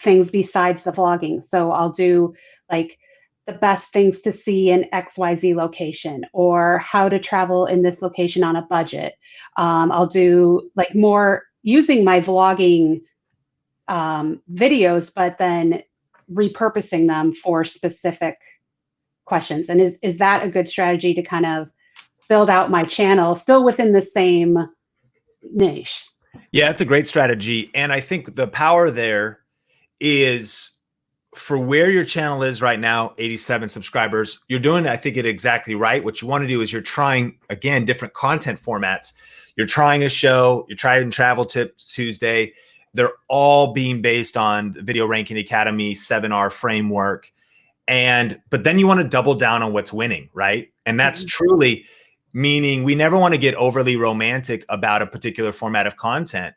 Speaker 3: things besides the vlogging. So I'll do like the best things to see in XYZ location, or how to travel in this location on a budget. I'll do like more using my vlogging videos, but then repurposing them for specific questions. And is that a good strategy to kind of build out my channel still within the same niche?
Speaker 1: Yeah, it's a great strategy. And I think the power there is for where your channel is right now, 87 subscribers, you're doing, I think, it exactly right. What you want to do is you're trying, again, different content formats. You're trying a show, you're trying Travel Tips Tuesday. They're all being based on the Video Ranking Academy 7R framework. But then you want to double down on what's winning, right? And that's truly meaning we never want to get overly romantic about a particular format of content.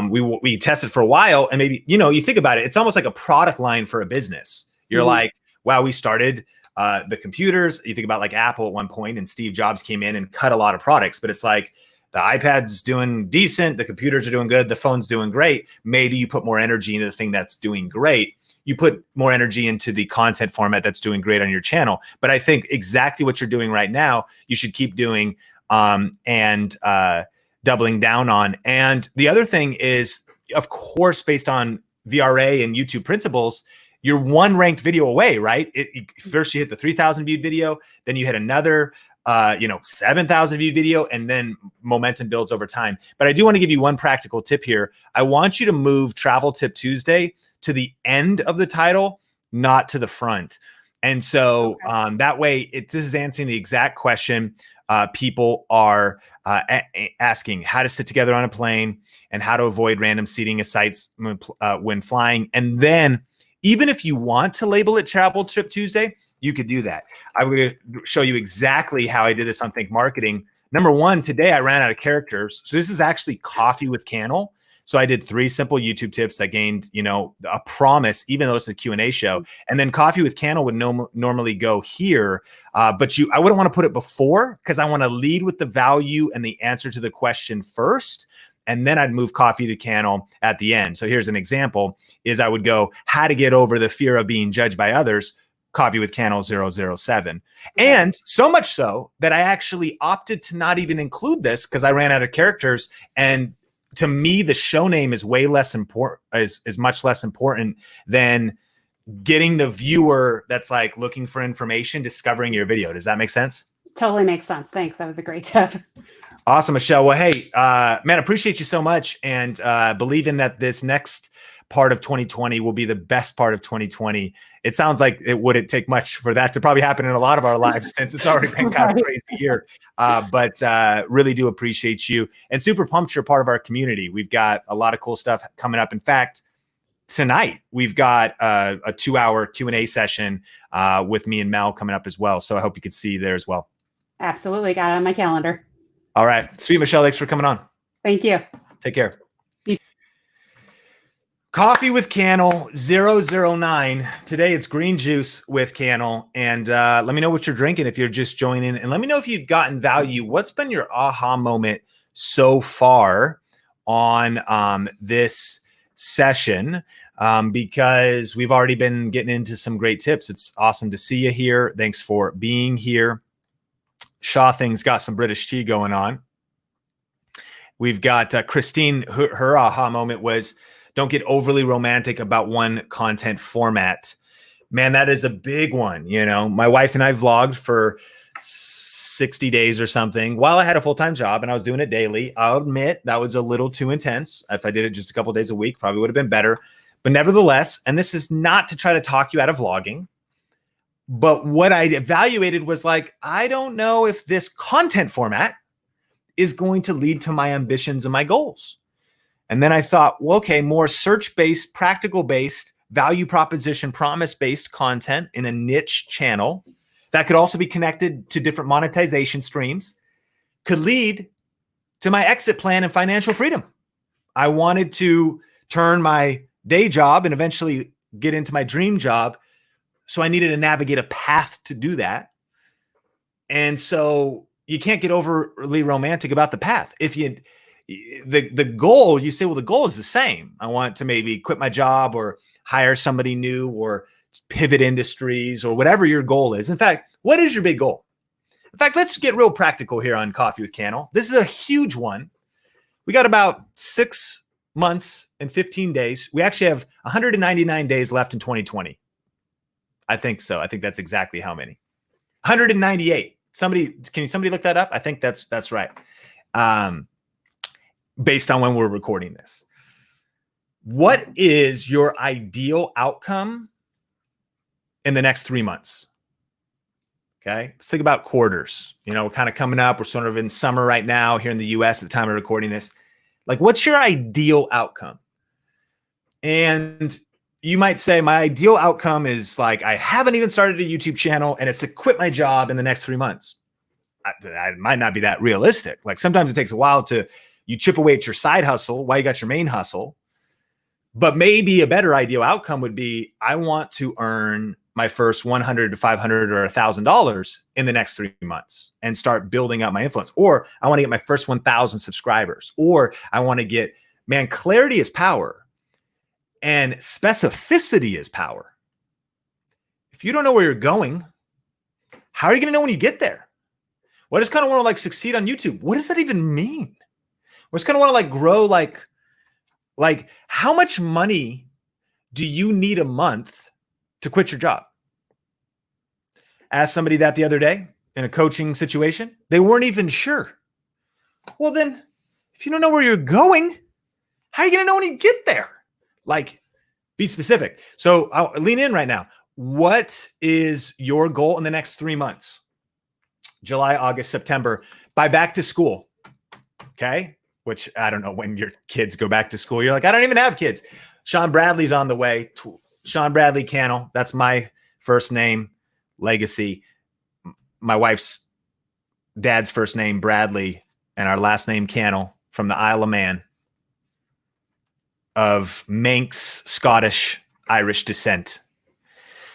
Speaker 1: We tested for a while, and maybe, you think about it, it's almost like a product line for a business. You're like, wow, we started the computers. You think about like Apple at one point, and Steve Jobs came in and cut a lot of products, but it's like the iPad's doing decent, the computers are doing good, the phone's doing great. Maybe you put more energy into the thing that's doing great. You put more energy into the content format that's doing great on your channel. But I think exactly what you're doing right now, you should keep doing and doubling down on. And the other thing is, of course, based on VRA and YouTube principles, you're one ranked video away, right? First you hit the 3,000 viewed video, then you hit another 7,000 viewed video, and then momentum builds over time. But I do want to give you one practical tip here. I want you to move Travel Tip Tuesday to the end of the title, not to the front. And so that way, this is answering the exact question people are asking: how to sit together on a plane and how to avoid random seating at sites when flying. And then even if you want to label it Travel Trip Tuesday, you could do that. I'm going to show you exactly how I did this on Think Marketing. Number one, today I ran out of characters. So this is actually Coffee with Cannell. So I did 3 simple YouTube tips that gained, a promise, even though it's a Q&A show. And then Coffee with Cannell would normally go here. But I wouldn't want to put it before, because I want to lead with the value and the answer to the question first. And then I'd move Coffee to Cannell at the end. So here's an example, is I would go, how to get over the fear of being judged by others, Coffee with Cannell 007. And so much so that I actually opted to not even include this because I ran out of characters. And to me, the show name is way less important, is much less important than getting the viewer that's like looking for information, discovering your video. Does that make sense?
Speaker 3: Totally makes sense. Thanks. That was a great tip.
Speaker 1: Awesome, Michelle. Well, hey, man, appreciate you so much, and believe in that this next part of 2020 will be the best part of 2020. It sounds like it wouldn't take much for that to probably happen in a lot of our lives since it's already been kind of a crazy year. But really do appreciate you, and super pumped you're part of our community. We've got a lot of cool stuff coming up. In fact, tonight we've got a 2-hour Q&A session with me and Mel coming up as well. So I hope you could see you there as well.
Speaker 3: Absolutely. Got it on my calendar.
Speaker 1: All right. Sweet, Michelle. Thanks for coming on.
Speaker 3: Thank you.
Speaker 1: Take care. Coffee with Cannell 009. Today it's green juice with Cannell. And let me know what you're drinking if you're just joining. And let me know if you've gotten value. What's been your aha moment so far on this session? Because we've already been getting into some great tips. It's awesome to see you here. Thanks for being here. Shaw Thing's got some British tea going on. We've got Christine, her aha moment was, don't get overly romantic about one content format. Man, that is a big one. My wife and I vlogged for 60 days or something while I had a full-time job and I was doing it daily. I'll admit that was a little too intense. If I did it just a couple of days a week, probably would have been better. But nevertheless, and this is not to try to talk you out of vlogging, but what I evaluated was like, I don't know if this content format is going to lead to my ambitions and my goals. And then I thought, well, okay, more search-based, practical-based, value proposition, promise-based content in a niche channel that could also be connected to different monetization streams could lead to my exit plan and financial freedom. I wanted to turn my day job and eventually get into my dream job. So I needed to navigate a path to do that. And so you can't get overly romantic about the path. If the goal, you say, well, the goal is the same. I want to maybe quit my job or hire somebody new or pivot industries or whatever your goal is. In fact, what is your big goal? In fact, let's get real practical here on Coffee with Cannell. This is a huge one. We got about 6 months and 15 days. We actually have 199 days left in 2020. I think so. I think that's exactly how many. 198. Can somebody look that up? I think that's right. Based on when we're recording this. What is your ideal outcome in the next 3 months? Okay. Let's think about quarters. We're kind of coming up. We're sort of in summer right now here in the US at the time of recording this. Like, what's your ideal outcome? And you might say, my ideal outcome is like, I haven't even started a YouTube channel and it's to quit my job in the next 3 months. It might not be that realistic. Like, sometimes it takes a while you chip away at your side hustle while you got your main hustle. But maybe a better ideal outcome would be, I want to earn my first $100 to $500 or $1,000 in the next 3 months and start building up my influence. Or I want to get my first 1,000 subscribers. Or I want to get, man, clarity is power and specificity is power. If you don't know where you're going, how are you going to know when you get there? Well, I just kind of want to like succeed on YouTube. What does that even mean? I just kind of want to like grow, like how much money do you need a month to quit your job? Asked somebody that the other day in a coaching situation. They weren't even sure. Well, then if you don't know where you're going, how are you going to know when you get there? Like, be specific. So I'll lean in right now. What is your goal in the next 3 months? July, August, September, by back to school. Okay. Which I don't know when your kids go back to school. You're like, I don't even have kids. Sean Bradley's on the way. Sean Bradley Cannell. That's my first name. legacy. My wife's dad's first name, Bradley, and our last name, Cannell, from the Isle of Man, of Manx, Scottish, Irish descent.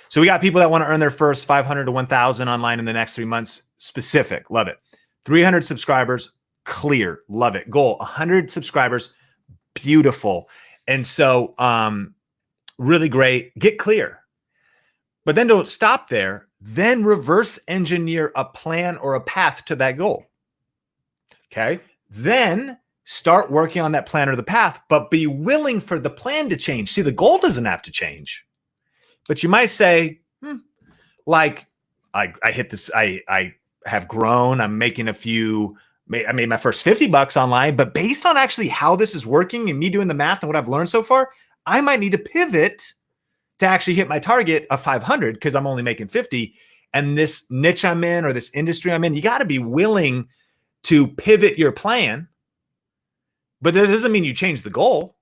Speaker 1: So we got people that want to earn their first 500 to 1,000 online in the next 3 months. Specific, love it. 300 subscribers, clear, love it. Goal, 100 subscribers, beautiful. And so really great, get clear. But then don't stop there. Then reverse engineer a plan or a path to that goal. Okay. Then start working on that plan or the path, but be willing for the plan to change. See, the goal doesn't have to change, but you might say, like, I hit this, I have grown. I'm making I made my first $50 online, but based on actually how this is working and me doing the math and what I've learned so far, I might need to pivot to actually hit my target of 500 because I'm only making 50. And this niche I'm in or this industry I'm in, you got to be willing to pivot your plan. But that doesn't mean you change the goal.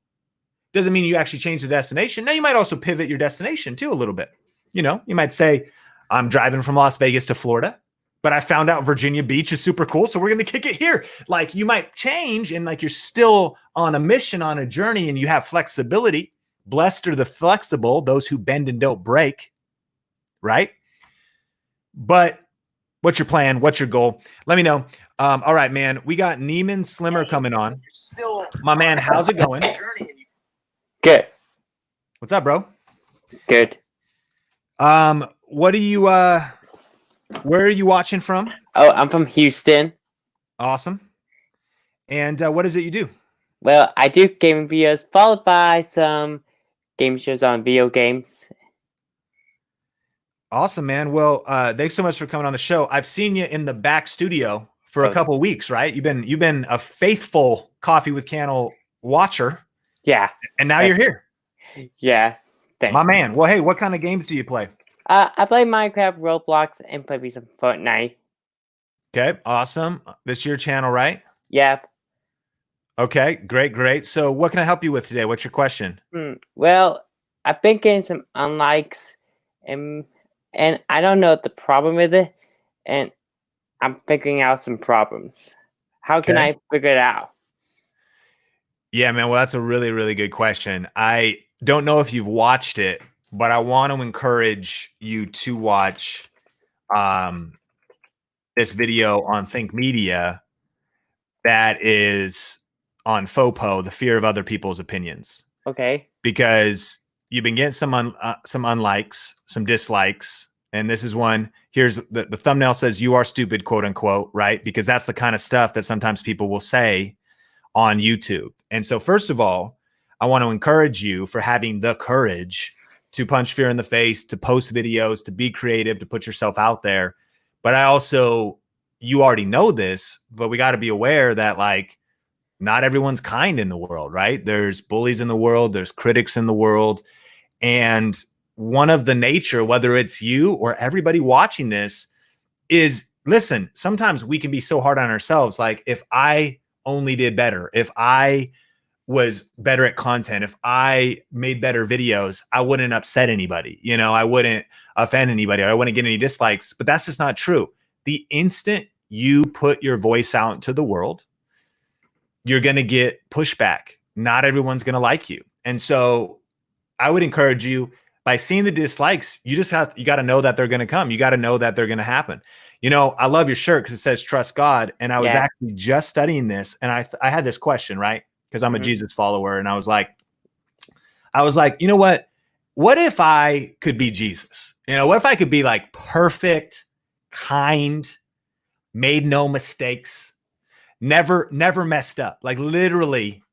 Speaker 1: Doesn't mean you actually change the destination. Now, you might also pivot your destination too a little bit. You know, you might say, I'm driving from Las Vegas to Florida, but I found out Virginia Beach is super cool, so we're going to kick it here. Like, you might change and like you're still on a mission, on a journey, and you have flexibility. Blessed are the flexible, those who bend and don't break, right? But what's your plan? What's your goal? Let me know. All right, man. We got Nieman Slimmer coming on. My man, how's it going?
Speaker 4: Good.
Speaker 1: What's up, bro?
Speaker 4: Good.
Speaker 1: What are you where are you watching from?
Speaker 4: Oh, I'm from Houston.
Speaker 1: Awesome. And what is it you do?
Speaker 4: Well, I do gaming videos followed by some game shows on video games.
Speaker 1: Awesome, man. Well, thanks so much for coming on the show. I've seen you in the back studio for a couple weeks, right? You've been a faithful Coffee with Cannell watcher.
Speaker 4: Yeah.
Speaker 1: And now you're here.
Speaker 4: Yeah. Thanks.
Speaker 1: My man. Well, hey, what kind of games do you play?
Speaker 4: I play Minecraft, Roblox, and play some Fortnite.
Speaker 1: Okay, awesome. This is your channel, right?
Speaker 4: Yep.
Speaker 1: Okay, great. So what can I help you with today? What's your question?
Speaker 4: Well, I've been getting some unlikes, and I don't know the problem with it, and I'm figuring out some problems. How can I figure it out?
Speaker 1: Yeah, man. Well, that's a really, really good question. I don't know if you've watched it, but I want to encourage you to watch this video on Think Media that is on FOPO, the fear of other people's opinions.
Speaker 4: Okay.
Speaker 1: Because you've been getting some unlikes, some dislikes, and this is one. Here's the thumbnail says "you are stupid," quote unquote, right? Because that's the kind of stuff that sometimes people will say on YouTube. And so, first of all, I want to encourage you for having the courage to punch fear in the face, to post videos, to be creative, to put yourself out there. But I also, you already know this, but we got to be aware that like not everyone's kind in the world, right? There's bullies in the world, there's critics in the world. And one of the nature, whether it's you or everybody watching this, is listen, sometimes we can be so hard on ourselves. Like, if I only did better, if I was better at content, if I made better videos, I wouldn't upset anybody. You know, I wouldn't offend anybody. I wouldn't get any dislikes, but that's just not true. The instant you put your voice out into the world, you're going to get pushback. Not everyone's going to like you. And so I would encourage you, by seeing the dislikes, you got to know that they're going to come. You got to know that they're going to happen. You know, I love your shirt because it says trust God. And I was actually just studying this, and I had this question, right? Because I'm a Jesus follower. And I was like, you know what? What if I could be Jesus? You know, what if I could be like perfect, kind, made no mistakes, never messed up? Like literally,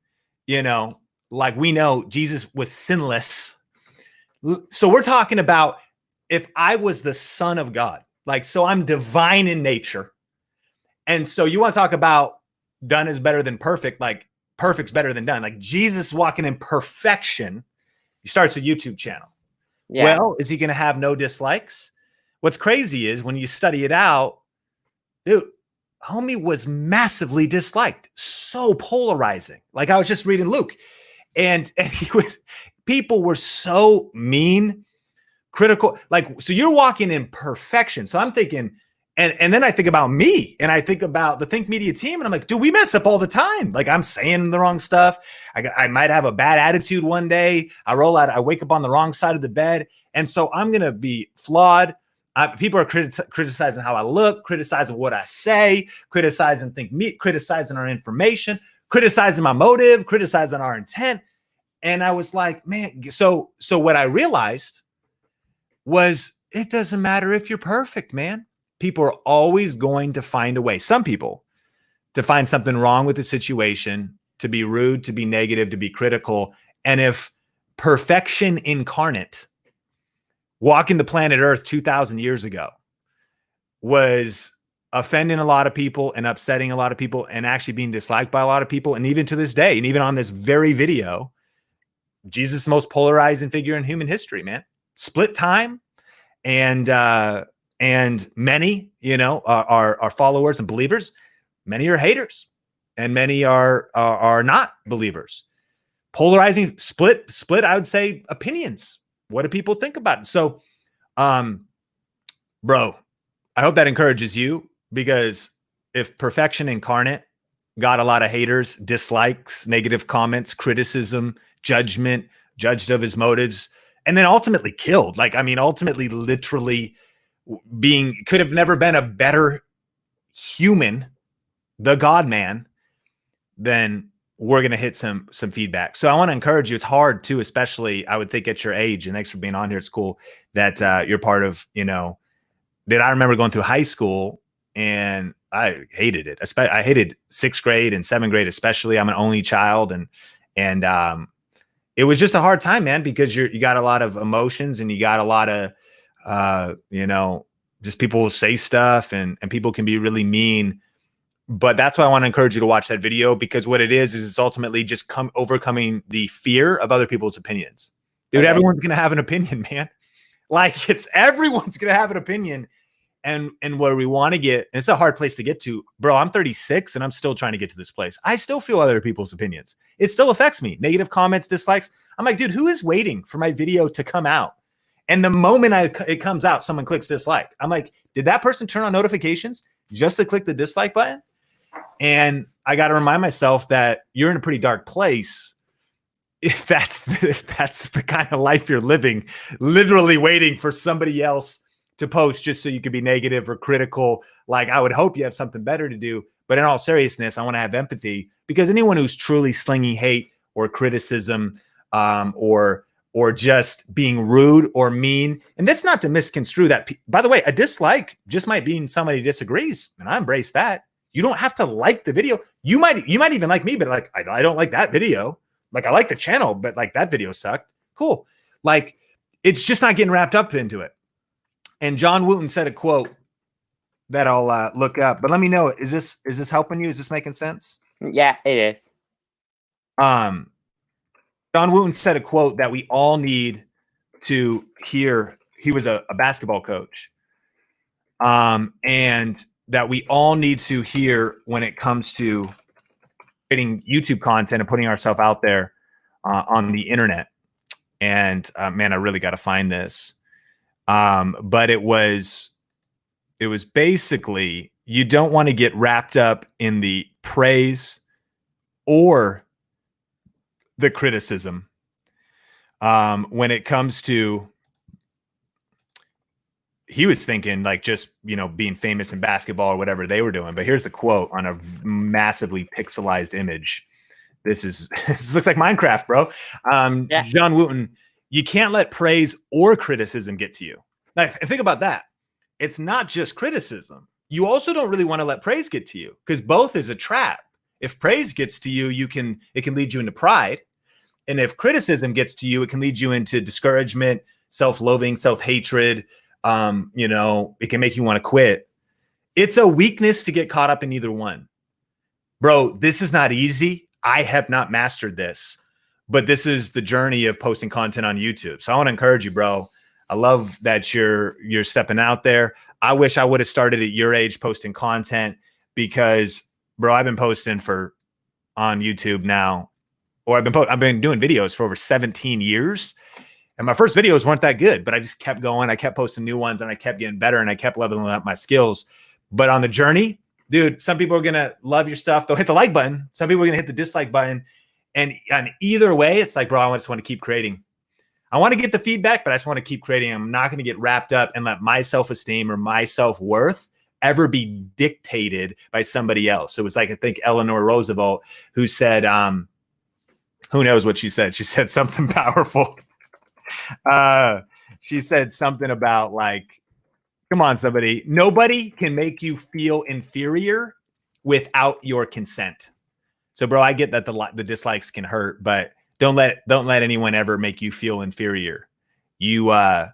Speaker 1: you know, like we know Jesus was sinless. So we're talking about if I was the Son of God, like, so I'm divine in nature. And so you want to talk about done is better than perfect, like perfect's better than done. Like Jesus walking in perfection, he starts a YouTube channel. Yeah. Well, is he going to have no dislikes? What's crazy is when you study it out, dude, homie was massively disliked, so polarizing. Like I was just reading Luke, and people were so mean, critical, like, so you're walking in perfection. So I'm thinking, and then I think about me, and I think about the Think Media team, and I'm like, dude, we mess up all the time. Like, I'm saying the wrong stuff. I might have a bad attitude one day. I wake up on the wrong side of the bed. And so I'm going to be flawed. People are criticizing how I look, criticizing what I say, criticizing criticizing our information, criticizing my motive, criticizing our intent. And I was like, man, so what I realized was it doesn't matter if you're perfect, man. People are always going to find a way. Some people to find something wrong with the situation, to be rude, to be negative, to be critical. And if perfection incarnate, walking the planet Earth 2,000 years ago, was offending a lot of people and upsetting a lot of people and actually being disliked by a lot of people. And even to this day, and even on this very video, Jesus is the most polarizing figure in human history, man. Split time. And many, are followers and believers. Many are haters, and many are not believers. Polarizing, split. I would say opinions. What do people think about it? So, bro, I hope that encourages you, because if perfection incarnate got a lot of haters, dislikes, negative comments, criticism, judgment, judged of his motives, and then ultimately killed. Like, I mean, ultimately, literally could have never been a better human, the God man, then we're going to hit some feedback. So I want to encourage you. It's hard too, especially I would think at your age, and thanks for being on here. It's cool that you're part of, that I remember going through high school and I hated it. I hated 6th grade and 7th grade, especially. I'm an only child. And it was just a hard time, man, because you got a lot of emotions and you got a lot of, just people will say stuff and people can be really mean. But that's why I want to encourage you to watch that video, because what it is it's ultimately just overcoming the fear of other people's opinions. Dude, everyone's going to have an opinion, man. Like, everyone's going to have an opinion. And where we want to get, and it's a hard place to get to, bro. I'm 36 and I'm still trying to get to this place. I still feel other people's opinions. It still affects me. Negative comments, dislikes. I'm like, dude, who is waiting for my video to come out? And the moment it comes out, someone clicks dislike. I'm like, did that person turn on notifications just to click the dislike button? And I got to remind myself that you're in a pretty dark place if that's the kind of life you're living, literally waiting for somebody else to post just so you could be negative or critical. Like, I would hope you have something better to do. But in all seriousness, I want to have empathy, because anyone who's truly slinging hate or criticism or just being rude or mean, and that's not to misconstrue that. By the way, a dislike just might mean somebody disagrees, and I embrace that. You don't have to like the video. You might even like me, but like, I don't like that video. Like, I like the channel, but like, that video sucked. Cool. Like, it's just not getting wrapped up into it. And John Wooten said a quote that I'll look up, but let me know. Is this helping you? Is this making sense?
Speaker 4: Yeah, it is.
Speaker 1: John Wooten said a quote that we all need to hear. He was a basketball coach. And that we all need to hear when it comes to creating YouTube content and putting ourselves out there on the internet. And man, I really got to find this. But it was basically, you don't want to get wrapped up in the praise or the criticism when it comes to, he was thinking like just, being famous in basketball or whatever they were doing. But here's the quote on a massively pixelized image. This looks like Minecraft, bro. Yeah. John Wooten, you can't let praise or criticism get to you. Now, think about that. It's not just criticism. You also don't really want to let praise get to you, because both is a trap. If praise gets to you, it can lead you into pride. And if criticism gets to you, it can lead you into discouragement, self-loathing, self-hatred. It can make you want to quit. It's a weakness to get caught up in either one. Bro, this is not easy. I have not mastered this, but this is the journey of posting content on YouTube. So I want to encourage you, bro. I love that you're stepping out there. I wish I would have started at your age posting content, because, bro, I've been posting on YouTube now, or I've been doing videos for over 17 years. And my first videos weren't that good, but I just kept going. I kept posting new ones and I kept getting better and I kept leveling up my skills. But on the journey, dude, some people are going to love your stuff. They'll hit the like button. Some people are going to hit the dislike button. And on either way, it's like, bro, I just want to keep creating. I want to get the feedback, but I just want to keep creating. I'm not going to get wrapped up and let my self-esteem or my self-worth ever be dictated by somebody else. It was like, I think Eleanor Roosevelt, who said, who knows what she said? She said something powerful. She said something about like, come on, somebody, nobody can make you feel inferior without your consent. So, bro, I get that the dislikes can hurt, but don't let anyone ever make you feel inferior. You got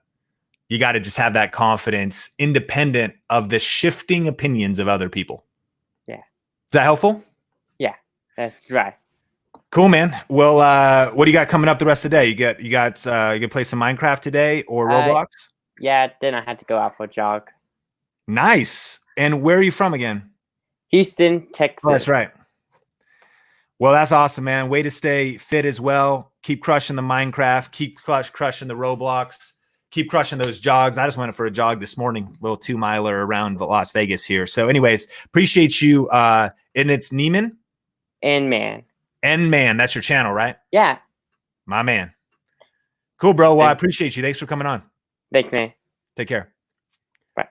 Speaker 1: to just have that confidence independent of the shifting opinions of other people.
Speaker 4: Yeah.
Speaker 1: Is that helpful?
Speaker 4: Yeah, that's right.
Speaker 1: Cool, man. Well, what do you got coming up the rest of the day? You gonna play some Minecraft today or Roblox?
Speaker 4: Yeah, then I had to go out for a jog.
Speaker 1: Nice. And where are you from again?
Speaker 4: Houston, Texas.
Speaker 1: Oh, that's right. Well, that's awesome, man. Way to stay fit as well. Keep crushing the Minecraft. Keep crushing the Roblox. Keep crushing those jogs. I just went for a jog this morning, a little 2-miler around Las Vegas here. So anyways, appreciate you. And it's Nieman?
Speaker 4: And man,
Speaker 1: that's your channel, right?
Speaker 4: Yeah.
Speaker 1: My man. Cool, bro. Well, I appreciate you. Thanks for coming on.
Speaker 4: Thanks, man.
Speaker 1: Take care.
Speaker 4: Bye.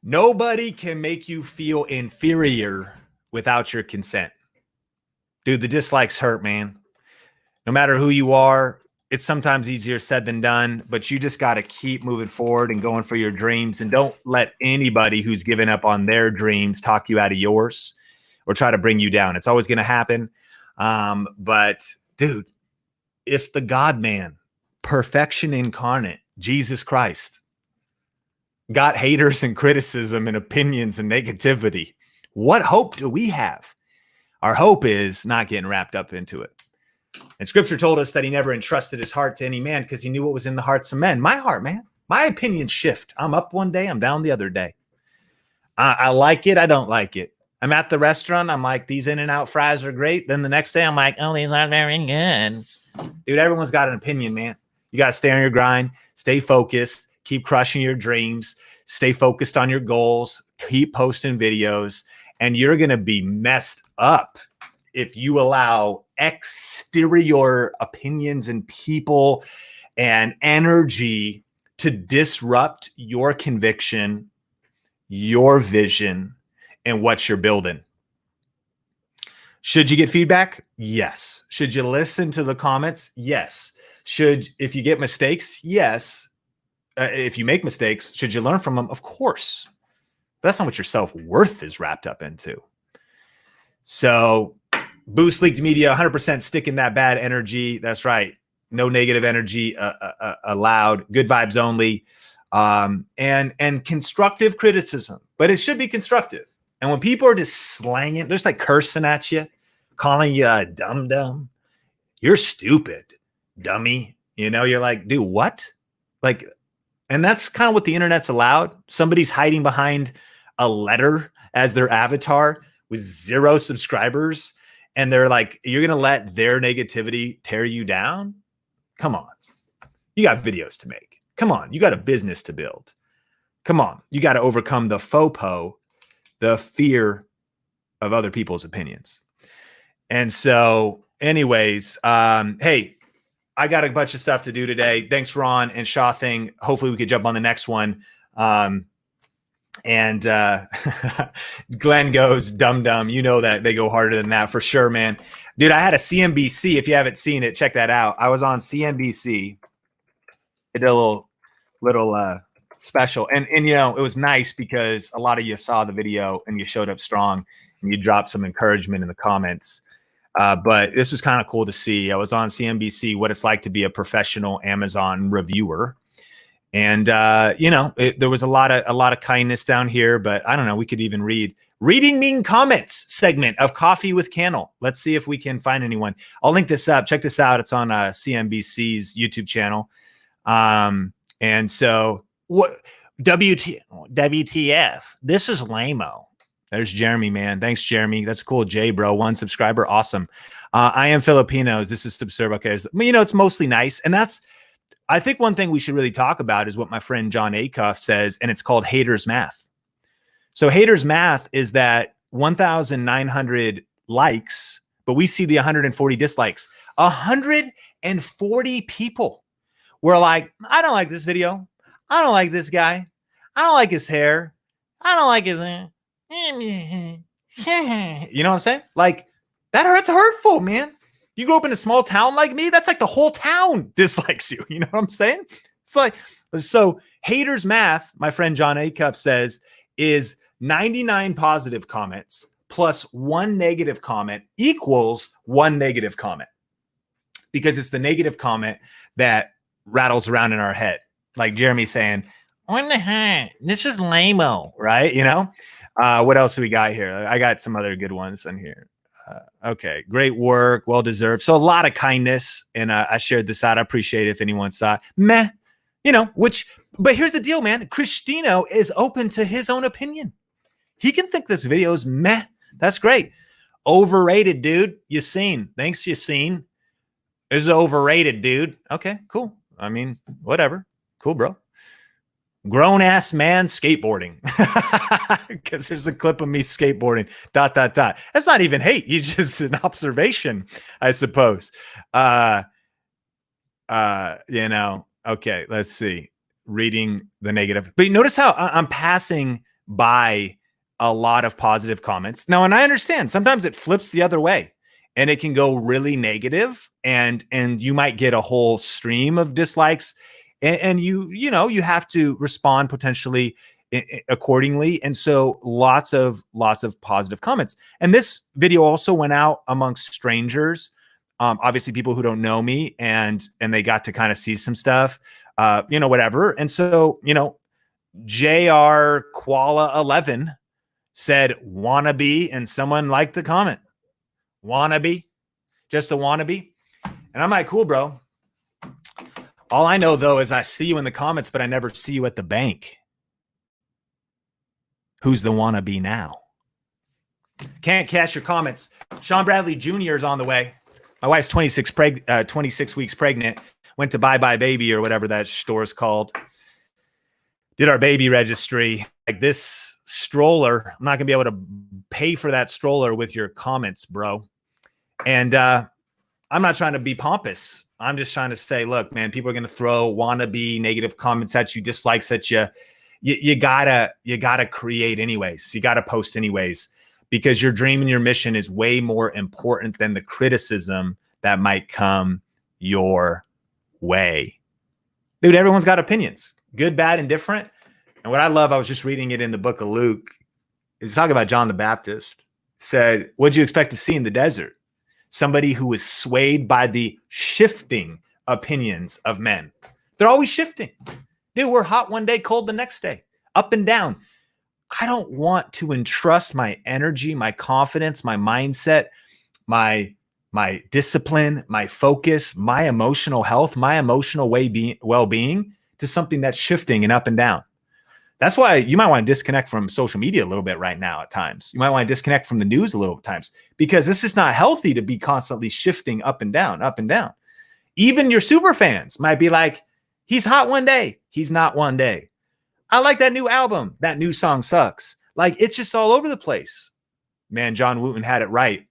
Speaker 1: Nobody can make you feel inferior without your consent. Dude, the dislikes hurt, man. No matter who you are, it's sometimes easier said than done, but you just got to keep moving forward and going for your dreams. And don't let anybody who's given up on their dreams talk you out of yours or try to bring you down. It's always going to happen. But dude, if the God man, perfection incarnate, Jesus Christ, got haters and criticism and opinions and negativity, what hope do we have? Our hope is not getting wrapped up into it. And scripture told us that he never entrusted his heart to any man because he knew what was in the hearts of men. My heart, man, my opinions shift. I'm up one day, I'm down the other day. I like it, I don't like it. I'm at the restaurant, I'm like, these In-N-Out fries are great. Then the next day, I'm like, oh, these aren't very good. Dude, everyone's got an opinion, man. You got to stay on your grind, stay focused, keep crushing your dreams, stay focused on your goals, keep posting videos, and you're going to be messed up if you allow exterior opinions and people and energy to disrupt your conviction, your vision, and what you're building. Should you get feedback? Yes. Should you listen to the comments? Yes. If you get mistakes? Yes. If you make mistakes, should you learn from them? Of course. But that's not what your self-worth is wrapped up into. So Boost Leaked Media, 100% sticking that bad energy. That's right. No negative energy allowed. Good vibes only. And constructive criticism. But it should be constructive. And when people are just slanging, just like cursing at you, calling you a dum-dum, you're stupid, dummy. You know, you're like, dude, what? Like, and that's kind of what the internet's allowed. Somebody's hiding behind a letter as their avatar with 0 subscribers. And they're like, you're going to let their negativity tear you down? Come on. You got videos to make. Come on. You got a business to build. Come on. You got to overcome the FOPO, the fear of other people's opinions. And so anyways, hey, I got a bunch of stuff to do today. Thanks, Ron and Shaw Thing. Hopefully we could jump on the next one. And Glenn goes, dum-dum. You know that they go harder than that for sure, man. Dude, I had a CNBC. If you haven't seen it, check that out. I was on CNBC. I did a little special. And you know, it was nice because a lot of you saw the video and you showed up strong and you dropped some encouragement in the comments. But this was kind of cool to see. I was on CNBC, what it's like to be a professional Amazon reviewer. And, you know, there was a lot of kindness down here, but I don't know. We could even reading mean comments segment of Coffee with Cannell. Let's see if we can find anyone. I'll link this up. Check this out. It's on CNBC's YouTube channel. And so what WTF? This is lame-o. There's Jeremy, man. Thanks, Jeremy. That's cool. Jay, bro. 1 subscriber. Awesome. I am Filipinos. This is Subserve. Okay. You know, it's mostly nice. And that's, I think one thing we should really talk about is what my friend John Acuff says, and it's called haters math. So haters math is that 1,900 likes, but we see the 140 dislikes. 140 people were like, I don't like this video. I don't like this guy. I don't like his hair. I don't like his you know what I'm saying? Like, that hurts hurtful, man. You grow up in a small town like me, that's like the whole town dislikes you. You know what I'm saying? It's like, so haters math, my friend John Acuff says, is 99 positive comments plus 1 negative comment equals 1 negative comment. Because it's the negative comment that rattles around in our head. Like Jeremy saying, what the heck? This is lame-o, right? You know? What else do we got here? I got some other good ones in here. Okay, great work, well-deserved. So a lot of kindness, and I shared this out. I appreciate it if anyone saw it. Meh, you know, but here's the deal, man. Cristino is open to his own opinion. He can think this video is meh. That's great. Overrated, dude. Yassine. Thanks, Yassine. Is overrated, dude. Okay, cool. I mean, whatever. Cool, bro. Grown-ass man skateboarding. Because there's a clip of me skateboarding, ... That's not even hate. It's just an observation, I suppose. You know, okay, let's see. Reading the negative. But notice how I'm passing by a lot of positive comments. Now, and I understand sometimes it flips the other way and it can go really negative, and you might get a whole stream of dislikes. And you know, you have to respond potentially accordingly. And so lots of positive comments. And this video also went out amongst strangers, obviously people who don't know me, and they got to kind of see some stuff, you know, whatever. And so, you know, JR Koala 11 said wannabe, and someone liked the comment. Wannabe, just a wannabe. And I'm like, cool, bro. All I know, though, is I see you in the comments, but I never see you at the bank. Who's the wannabe now? Can't cash your comments. Sean Bradley Jr. is on the way. My wife's 26 weeks pregnant. Went to Bye Bye Baby or whatever that store is called. Did our baby registry. Like, this stroller, I'm not going to be able to pay for that stroller with your comments, bro. And I'm not trying to be pompous. I'm just trying to say, look, man, people are going to throw wannabe negative comments at you, dislikes at you. You gotta create anyways. You gotta post anyways, because your dream and your mission is way more important than the criticism that might come your way. Dude, everyone's got opinions, good, bad, and different. And what I love, I was just reading it in the book of Luke, is talking about John the Baptist. Said, what'd you expect to see in the desert? Somebody who is swayed by the shifting opinions of men. They're always shifting. Dude, we're hot one day, cold the next day, up and down. I don't want to entrust my energy, my confidence, my mindset, my discipline, my focus, my emotional health, my emotional well-being to something that's shifting and up and down. That's why you might want to disconnect from social media a little bit right now at times. You might want to disconnect from the news a little times, because this is not healthy to be constantly shifting up and down, up and down. Even your super fans might be like, he's hot one day, he's not one day. I like that new album. That new song sucks. Like, it's just all over the place. Man, John Wooten had it right.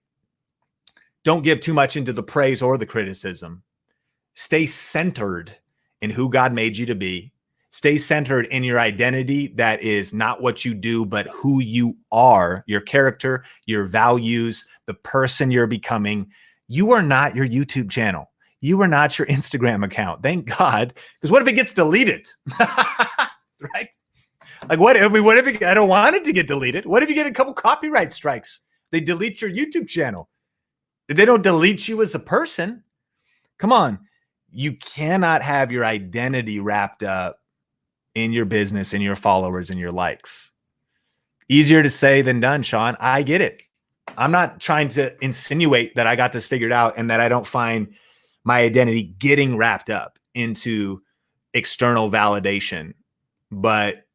Speaker 1: Don't give too much into the praise or the criticism. Stay centered in who God made you to be. Stay centered in your identity that is not what you do, but who you are, your character, your values, the person you're becoming. You are not your YouTube channel. You are not your Instagram account. Thank God. Because what if it gets deleted? Right? Like, what if I don't want it to get deleted? What if you get a couple copyright strikes? They delete your YouTube channel. They don't delete you as a person. Come on. You cannot have your identity wrapped up in your business and your followers and your likes. Easier to say than done, Sean. I get it. I'm not trying to insinuate that I got this figured out and that I don't find my identity getting wrapped up into external validation. But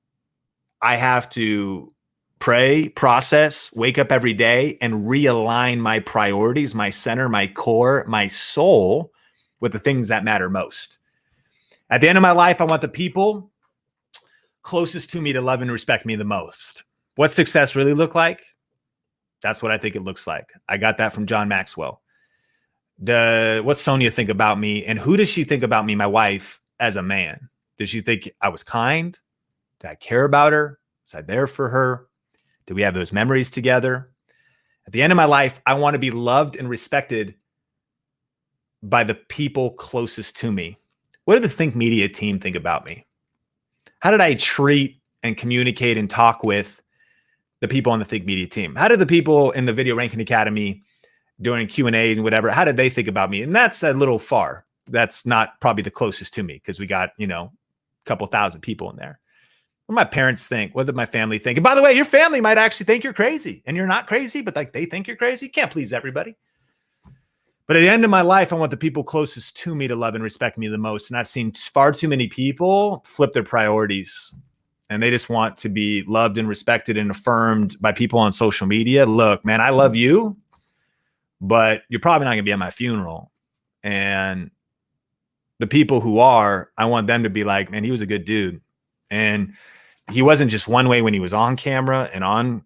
Speaker 1: I have to pray, process, wake up every day, and realign my priorities, my center, my core, my soul with the things that matter most. At the end of my life, I want the people closest to me to love and respect me the most. What's success really look like? That's what I think it looks like. I got that from John Maxwell. What's Sonia think about me? And who does she think about me, my wife, as a man? Does she think I was kind? Did I care about her? Was I there for her? Did we have those memories together? At the end of my life, I want to be loved and respected by the people closest to me. What did the Think Media team think about me? How did I treat and communicate and talk with the people on the Think Media team? How did the people in the Video Ranking Academy during Q&A and whatever, how did they think about me? And that's a little far. That's not probably the closest to me because we got, a couple thousand people in there. What do my parents think? What did my family think? And by the way, your family might actually think you're crazy and you're not crazy, but like they think you're crazy. You can't please everybody. But at the end of my life, I want the people closest to me to love and respect me the most. And I've seen far too many people flip their priorities and they just want to be loved and respected and affirmed by people on social media. Look, man, I love you, but you're probably not going to be at my funeral. And the people who are, I want them to be like, man, he was a good dude. And he wasn't just one way when he was on camera and on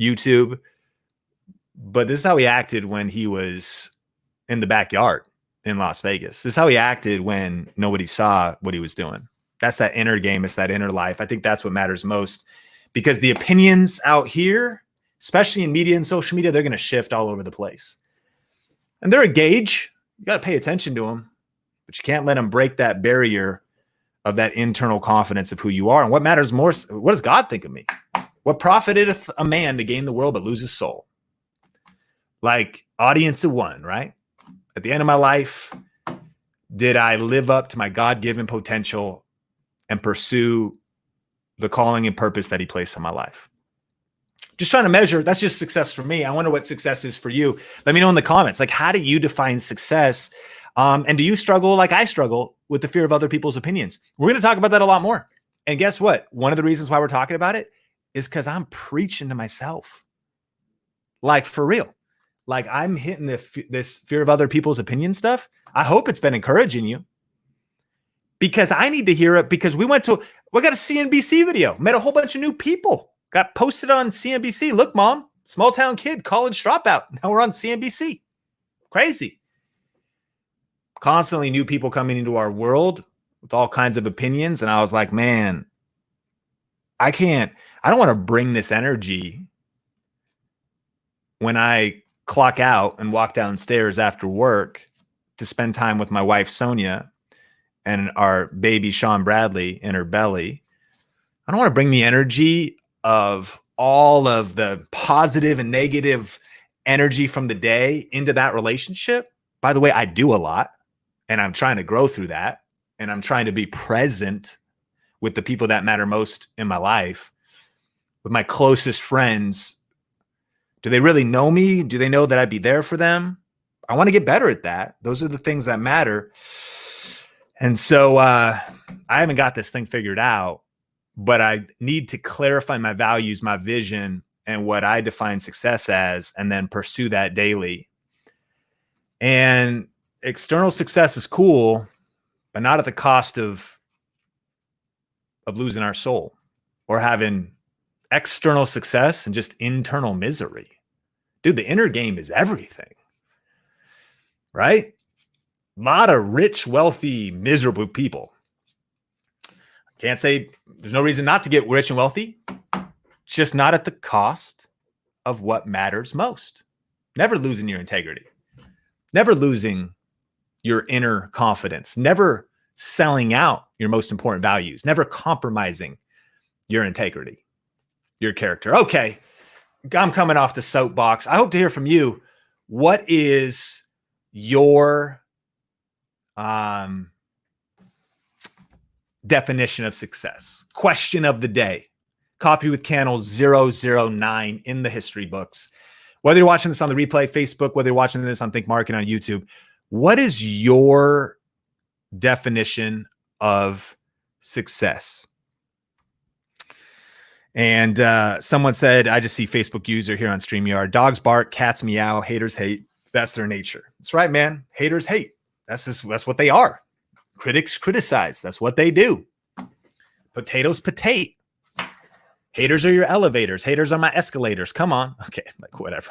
Speaker 1: YouTube, but this is how he acted when he was in the backyard in Las Vegas. This is how he acted when nobody saw what he was doing. That's that inner game. It's that inner life. I think that's what matters most because the opinions out here, especially in media and social media, they're going to shift all over the place. And they're a gauge. You got to pay attention to them, but you can't let them break that barrier of that internal confidence of who you are. And what matters more, what does God think of me? What profiteth a man to gain the world but lose his soul? Like audience of one, right? At the end of my life, did I live up to my God-given potential and pursue the calling and purpose that he placed in my life? Just trying to measure. That's just success for me. I wonder what success is for you. Let me know in the comments. Like, how do you define success? And do you struggle like I struggle with the fear of other people's opinions? We're going to talk about that a lot more. And guess what? One of the reasons why we're talking about it is because I'm preaching to myself. Like, for real. Like, I'm hitting this fear of other people's opinion stuff. I hope it's been encouraging you because I need to hear it because we got a CNBC video, met a whole bunch of new people, got posted on CNBC. Look, mom, small town kid, college dropout. Now we're on CNBC. Crazy. Constantly new people coming into our world with all kinds of opinions. And I was like, man, I don't want to bring this energy when I clock out and walk downstairs after work to spend time with my wife, Sonia, and our baby, Sean Bradley, in her belly. I don't want to bring the energy of all of the positive and negative energy from the day into that relationship. By the way, I do a lot and I'm trying to grow through that. And I'm trying to be present with the people that matter most in my life, with my closest friends. Do they really know me? Do they know that I'd be there for them? I want to get better at that. Those are the things that matter. And so I haven't got this thing figured out, but I need to clarify my values, my vision, and what I define success as, and then pursue that daily. And external success is cool, but not at the cost of losing our soul or having external success and just internal misery. Dude, the inner game is everything, right? A lot of rich, wealthy, miserable people. Can't say there's no reason not to get rich and wealthy. It's just not at the cost of what matters most. Never losing your integrity. Never losing your inner confidence. Never selling out your most important values. Never compromising your integrity, your character. Okay, I'm coming off the soapbox. I hope to hear from you. What is your definition of success? Question of the day. Coffee with Cannell 009 in the history books. Whether you're watching this on the replay, Facebook, whether you're watching this on Think Market on YouTube, what is your definition of success? And someone said, I just see Facebook user here on StreamYard. Dogs bark, cats meow, haters hate. That's their nature. That's right, man. Haters hate. That's what they are. Critics criticize. That's what they do. Potatoes potate. Haters are your elevators. Haters are my escalators. Come on. Okay, like whatever.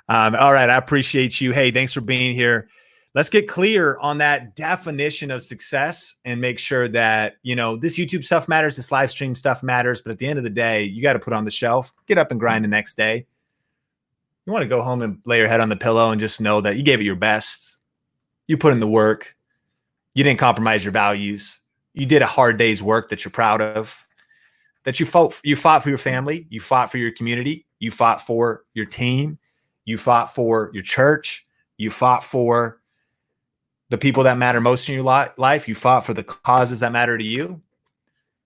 Speaker 1: All right, I appreciate you. Hey, thanks for being here. Let's get clear on that definition of success and make sure that, you know, this YouTube stuff matters, this live stream stuff matters, but at the end of the day, you got to put on the shelf, get up and grind the next day. You want to go home and lay your head on the pillow and just know that you gave it your best. You put in the work. You didn't compromise your values. You did a hard day's work that you're proud of, that you fought for your family. You fought for your community. You fought for your team. You fought for your church. You fought for the people that matter most in your life. You fought for the causes that matter to you.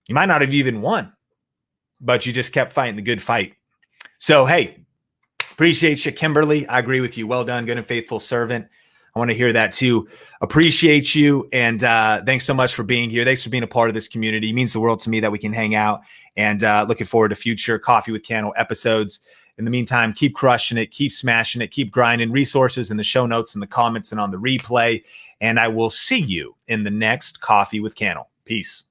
Speaker 1: You might not have even won, but you just kept fighting the good fight. So, hey, appreciate you, Kimberly. I agree with you. Well done, good and faithful servant. I want to hear that too. Appreciate you. And thanks so much for being here. Thanks for being a part of this community. It means the world to me that we can hang out, and looking forward to future Coffee with Cannell episodes. In the meantime, keep crushing it, keep smashing it, keep grinding. Resources in the show notes, in the comments, and on the replay. And I will see you in the next Coffee with Cannell. Peace.